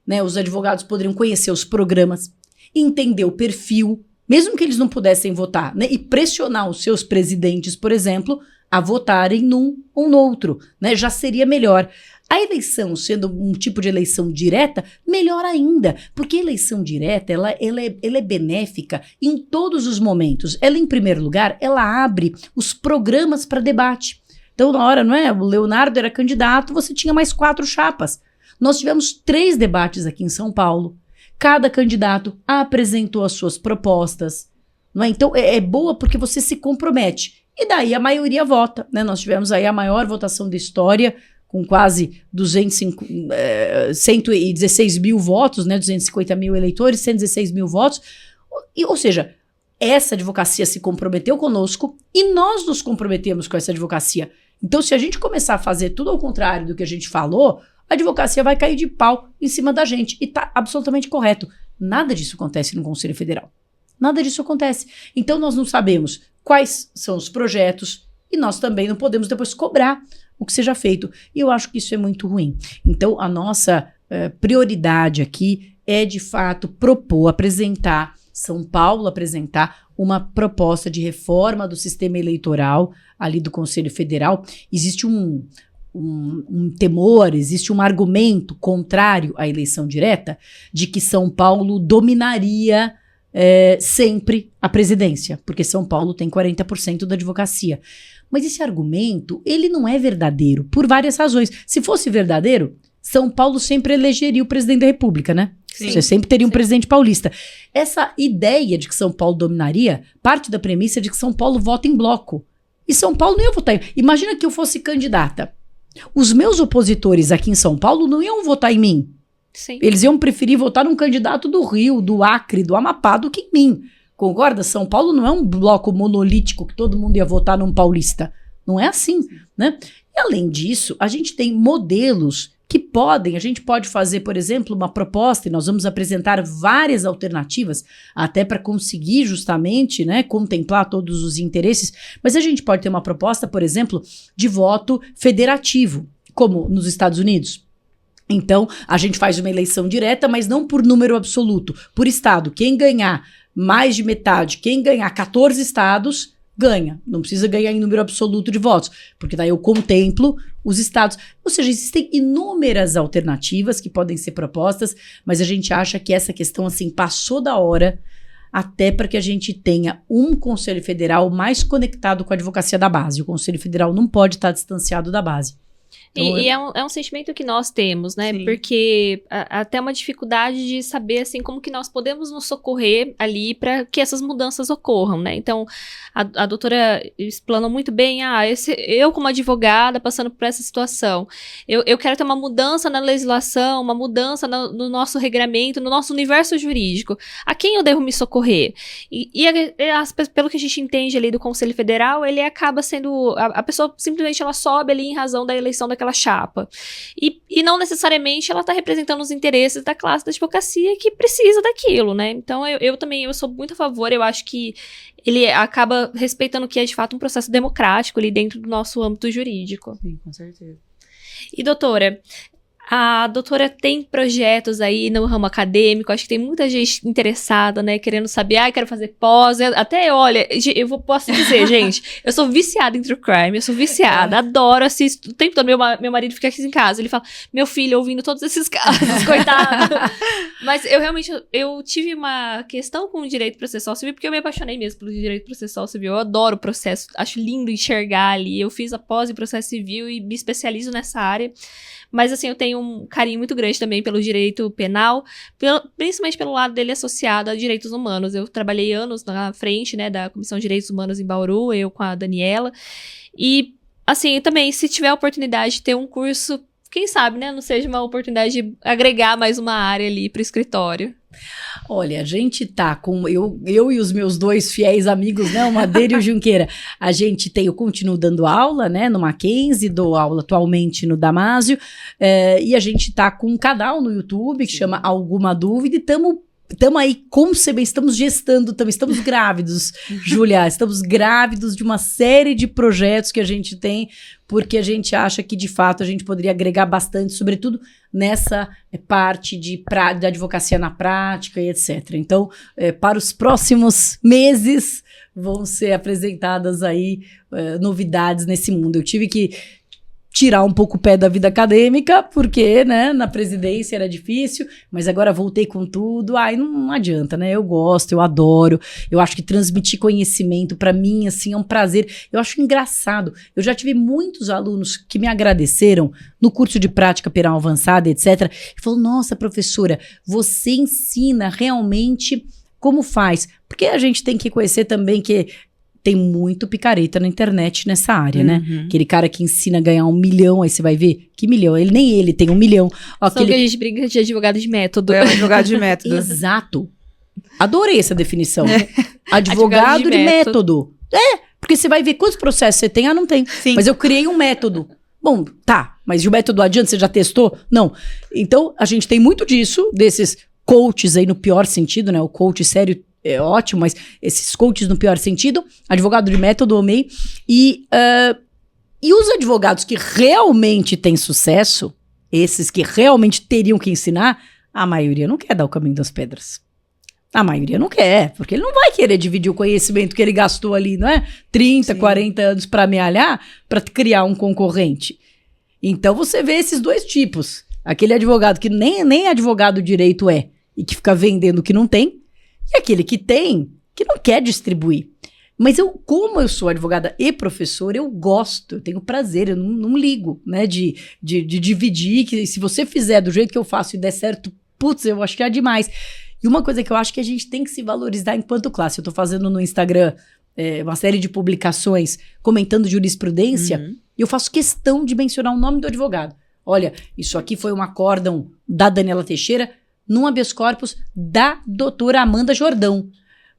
né? Os advogados poderiam conhecer os programas, entender o perfil, mesmo que eles não pudessem votar, né? E pressionar os seus presidentes, por exemplo, a votarem num ou no outro, né? Já seria melhor. A eleição, sendo um tipo de eleição direta, melhor ainda, porque a eleição direta, ela é benéfica em todos os momentos. Ela, em primeiro lugar, ela abre os programas para debate. Então, na hora, não é? O Leonardo era candidato, você tinha mais 4 chapas. Nós tivemos 3 debates aqui em São Paulo. Cada candidato apresentou as suas propostas, não é? Então, é boa porque você se compromete. E daí a maioria vota, né? Nós tivemos aí a maior votação da história, com quase 116 mil votos, né? 250 mil eleitores, 116 mil votos. Ou seja, essa advocacia se comprometeu conosco e nós nos comprometemos com essa advocacia. Então, se a gente começar a fazer tudo ao contrário do que a gente falou, a advocacia vai cair de pau em cima da gente. E está absolutamente correto. Nada disso acontece no Conselho Federal. Nada disso acontece. Então, nós não sabemos quais são os projetos e nós também não podemos depois cobrar o que seja feito. E eu acho que isso é muito ruim. Então, a nossa prioridade aqui é, de fato, São Paulo apresentar uma proposta de reforma do sistema eleitoral ali do Conselho Federal. Existe um temor, existe um argumento contrário à eleição direta de que São Paulo dominaria sempre a presidência, porque São Paulo tem 40% da advocacia. Mas esse argumento, ele não é verdadeiro, por várias razões. Se fosse verdadeiro, São Paulo sempre elegeria o presidente da República, né? Sim. Você sempre teria um presidente paulista. Essa ideia de que São Paulo dominaria parte da premissa de que São Paulo vota em bloco. E São Paulo não ia votar. Imagina que eu fosse candidata. Os meus opositores aqui em São Paulo não iam votar em mim. Sim. Eles iam preferir votar num candidato do Rio, do Acre, do Amapá do que em mim. Concorda? São Paulo não é um bloco monolítico que todo mundo ia votar num paulista. Não é assim, né? E além disso, a gente tem modelos que a gente pode fazer, por exemplo, uma proposta, e nós vamos apresentar várias alternativas, até para conseguir justamente, né, contemplar todos os interesses, mas a gente pode ter uma proposta, por exemplo, de voto federativo, como nos Estados Unidos. Então, a gente faz uma eleição direta, mas não por número absoluto, por estado. Quem ganhar mais de metade, quem ganhar 14 estados, ganha. Não precisa ganhar em número absoluto de votos, porque daí eu contemplo os estados. Ou seja, existem inúmeras alternativas que podem ser propostas, mas a gente acha que essa questão, assim, passou da hora, até para que a gente tenha um Conselho Federal mais conectado com a advocacia da base. O Conselho Federal não pode estar distanciado da base. Então, E é um sentimento que nós temos, né? Sim. Porque até uma dificuldade de saber, assim, como que nós podemos nos socorrer ali para que essas mudanças ocorram, né? Então, a doutora explanou muito bem, eu como advogada passando por essa situação, eu quero ter uma mudança na legislação, uma mudança no nosso regramento, no nosso universo jurídico. A quem eu devo me socorrer? Pelo que a gente entende ali do Conselho Federal, ele acaba sendo... A pessoa simplesmente ela sobe ali em razão da eleição daquela chapa. E não necessariamente ela está representando os interesses da classe da advocacia que precisa daquilo, né? Então, eu também sou muito a favor, eu acho que ele acaba respeitando o que é de fato um processo democrático ali dentro do nosso âmbito jurídico. Sim, com certeza. E doutora, a doutora tem projetos aí no ramo acadêmico, acho que tem muita gente interessada, né, querendo saber, quero fazer pós, olha, posso dizer, gente, eu sou viciada em true crime, eu sou viciada, adoro, assisto, o tempo todo, meu marido fica aqui em casa, ele fala, meu filho, ouvindo todos esses casos, coitado. Mas eu tive uma questão com o direito processual civil, porque eu me apaixonei mesmo pelo direito processual civil, eu adoro o processo, acho lindo enxergar ali, eu fiz a pós em processo civil e me especializo nessa área. Mas, assim, eu tenho um carinho muito grande também pelo direito penal, principalmente pelo lado dele associado a direitos humanos. Eu trabalhei anos na frente, né, da Comissão de Direitos Humanos em Bauru, eu com a Daniela. E, assim, também, se tiver a oportunidade de ter um curso, quem sabe, né, não seja uma oportunidade de agregar mais uma área ali para o escritório. Olha, a gente tá com... Eu e os meus dois fiéis amigos, né? O Madeira e o Junqueira. Eu continuo dando aula, né? No Mackenzie, dou aula atualmente no Damásio. E a gente tá com um canal no YouTube que chama Alguma Dúvida e estamos aí concebendo, estamos gestando, estamos grávidos, Júlia, estamos grávidos de uma série de projetos que a gente tem, porque a gente acha que, de fato, a gente poderia agregar bastante, sobretudo nessa parte de advocacia na prática e etc. Então, para os próximos meses, vão ser apresentadas aí novidades nesse mundo. Eu tive que tirar um pouco o pé da vida acadêmica, porque, né, na presidência era difícil, mas agora voltei com tudo. Não adianta, né? Eu gosto, eu adoro. Eu acho que transmitir conhecimento, para mim, assim, é um prazer. Eu acho engraçado. Eu já tive muitos alunos que me agradeceram no curso de prática penal avançada, etc. E falou, nossa, professora, você ensina realmente como faz. Porque a gente tem que conhecer também que tem muito picareta na internet nessa área, né? Aquele cara que ensina a ganhar 1 milhão, aí você vai ver, que milhão? Nem ele tem 1 milhão. Só que a gente brinca de advogado de método. É um advogado de método. Exato. Adorei essa definição. Advogado de método. Porque você vai ver quantos processos você tem. Não tem. Sim. Mas eu criei um método. Bom, tá, mas o método adianta? Você já testou? Não. Então, a gente tem muito disso, desses coaches aí no pior sentido, né? O coach sério é ótimo, mas esses coaches no pior sentido, advogado de método, amei. E os advogados que realmente têm sucesso, esses que realmente teriam que ensinar, A maioria não quer dar o caminho das pedras. A maioria não quer, porque ele não vai querer dividir o conhecimento que ele gastou ali, não é? 30, Sim. 40 anos para amealhar, para criar um concorrente. Então você vê esses dois tipos. Aquele advogado que nem advogado direito é e que fica vendendo o que não tem, e aquele que tem, que não quer distribuir. Mas como eu sou advogada e professora, eu gosto, eu tenho prazer, eu não ligo, né, de dividir, que se você fizer do jeito que eu faço e der certo, putz, eu acho que é demais. E uma coisa que eu acho que a gente tem que se valorizar enquanto classe, eu tô fazendo no Instagram uma série de publicações comentando jurisprudência, e eu faço questão de mencionar o nome do advogado. Olha, isso aqui foi um acórdão da Daniela Teixeira num habeas corpus da doutora Amanda Jordão.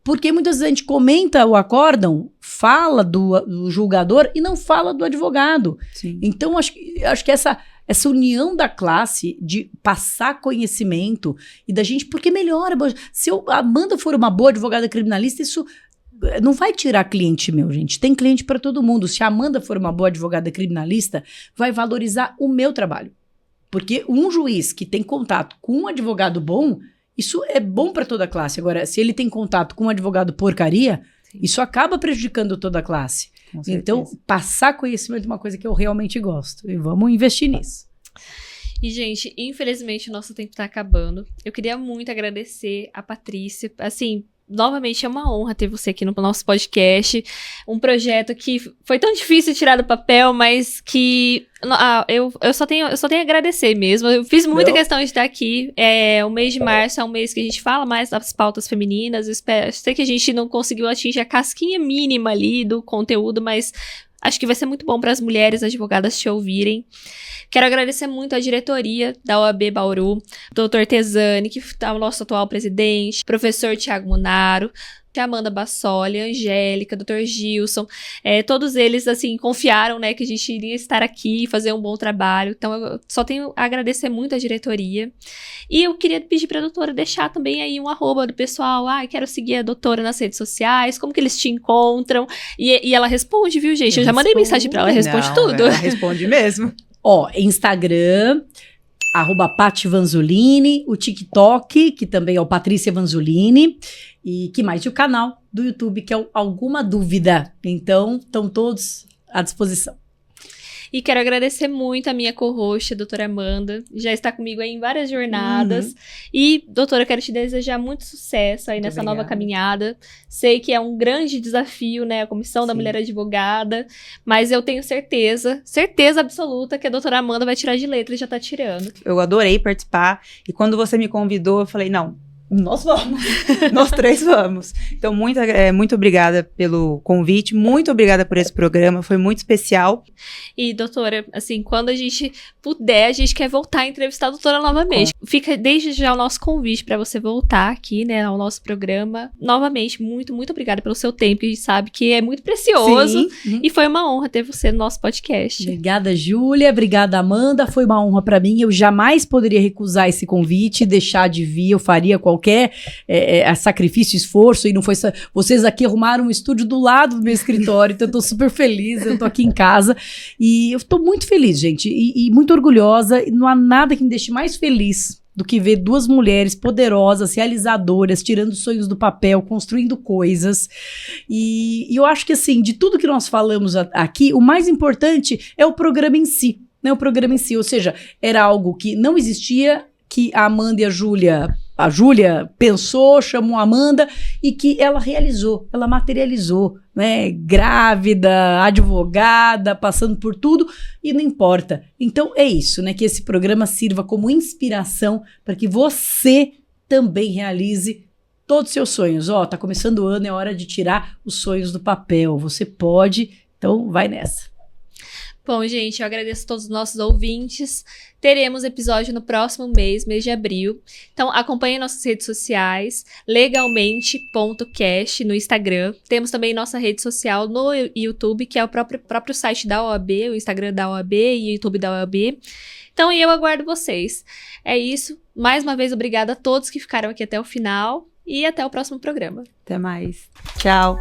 Porque muitas vezes a gente comenta o acórdão, fala do julgador e não fala do advogado. Sim. Então, acho que essa união da classe de passar conhecimento e da gente, porque melhora. Se a Amanda for uma boa advogada criminalista, isso não vai tirar cliente meu, gente. Tem cliente para todo mundo. Se a Amanda for uma boa advogada criminalista, vai valorizar o meu trabalho. Porque um juiz que tem contato com um advogado bom, isso é bom para toda a classe. Agora, se ele tem contato com um advogado porcaria, sim, isso acaba prejudicando toda a classe. Então, passar conhecimento é uma coisa que eu realmente gosto. E vamos investir nisso. E, gente, infelizmente o nosso tempo tá acabando. Eu queria muito agradecer a Patrícia. Assim, novamente é uma honra ter você aqui no nosso podcast. Um projeto que foi tão difícil de tirar do papel, mas que eu só tenho a agradecer mesmo. Eu fiz muita questão de estar aqui. O mês de março é um mês que a gente fala mais das pautas femininas. Eu sei que a gente não conseguiu atingir a casquinha mínima ali do conteúdo, mas acho que vai ser muito bom para as mulheres advogadas te ouvirem. Quero agradecer muito a diretoria da OAB Bauru, Dr. Tesani, que é o nosso atual presidente, professor Tiago Munaro, Amanda Bassoli, Angélica, Dr. Gilson, todos eles, assim, confiaram, né, que a gente iria estar aqui e fazer um bom trabalho. Então, eu só tenho a agradecer muito a diretoria. E eu queria pedir para a doutora deixar também aí um arroba do pessoal. Quero seguir a doutora nas redes sociais, como que eles te encontram? E ela responde, viu, gente? Eu já mandei mensagem para ela, responde tudo. Ela responde mesmo. Instagram, @Pati Vanzolini, o TikTok, que também é o Patrícia Vanzolini, e que mais? E o canal do YouTube, que é o Alguma Dúvida. Então, estão todos à disposição. E quero agradecer muito a minha co-host, a doutora Amanda, já está comigo aí em várias jornadas. E, doutora, quero te desejar muito sucesso aí nessa nova caminhada. Sei que é um grande desafio, né, a Comissão da Mulher Advogada, mas eu tenho certeza absoluta que a doutora Amanda vai tirar de letra e já tá tirando. Eu adorei participar, e quando você me convidou, eu falei, não, nós vamos. Nós três vamos. Então, muito obrigada pelo convite, muito obrigada por esse programa, foi muito especial. E, doutora, assim, quando a gente puder, a gente quer voltar a entrevistar a doutora novamente. Fica desde já o nosso convite para você voltar aqui, né, ao nosso programa. Novamente, muito, muito obrigada pelo seu tempo, que a gente sabe que é muito precioso. Sim. E foi uma honra ter você no nosso podcast. Obrigada, Júlia. Obrigada, Amanda. Foi uma honra para mim. Eu jamais poderia recusar esse convite, deixar de vir. Eu faria qualquer sacrifício, esforço, e não foi só. Vocês aqui arrumaram um estúdio do lado do meu escritório, então eu tô super feliz, eu tô aqui em casa, e eu tô muito feliz, gente, e muito orgulhosa, e não há nada que me deixe mais feliz do que ver duas mulheres poderosas, realizadoras, tirando sonhos do papel, construindo coisas, e eu acho que, assim, de tudo que nós falamos aqui, o mais importante é o programa em si, né, o programa em si, ou seja, era algo que não existia, que a Amanda e a Júlia pensou, chamou a Amanda, e que ela realizou, ela materializou, né? Grávida, advogada, passando por tudo, e não importa. Então é isso, né? Que esse programa sirva como inspiração para que você também realize todos os seus sonhos. Tá começando o ano, é hora de tirar os sonhos do papel. Você pode, então vai nessa. Bom, gente, eu agradeço a todos os nossos ouvintes. Teremos episódio no próximo mês de abril. Então, acompanhe nossas redes sociais, legalmente.cast no Instagram. Temos também nossa rede social no YouTube, que é o próprio site da OAB, o Instagram da OAB e o YouTube da OAB. Então, eu aguardo vocês. É isso. Mais uma vez, obrigada a todos que ficaram aqui até o final. E até o próximo programa. Até mais. Tchau.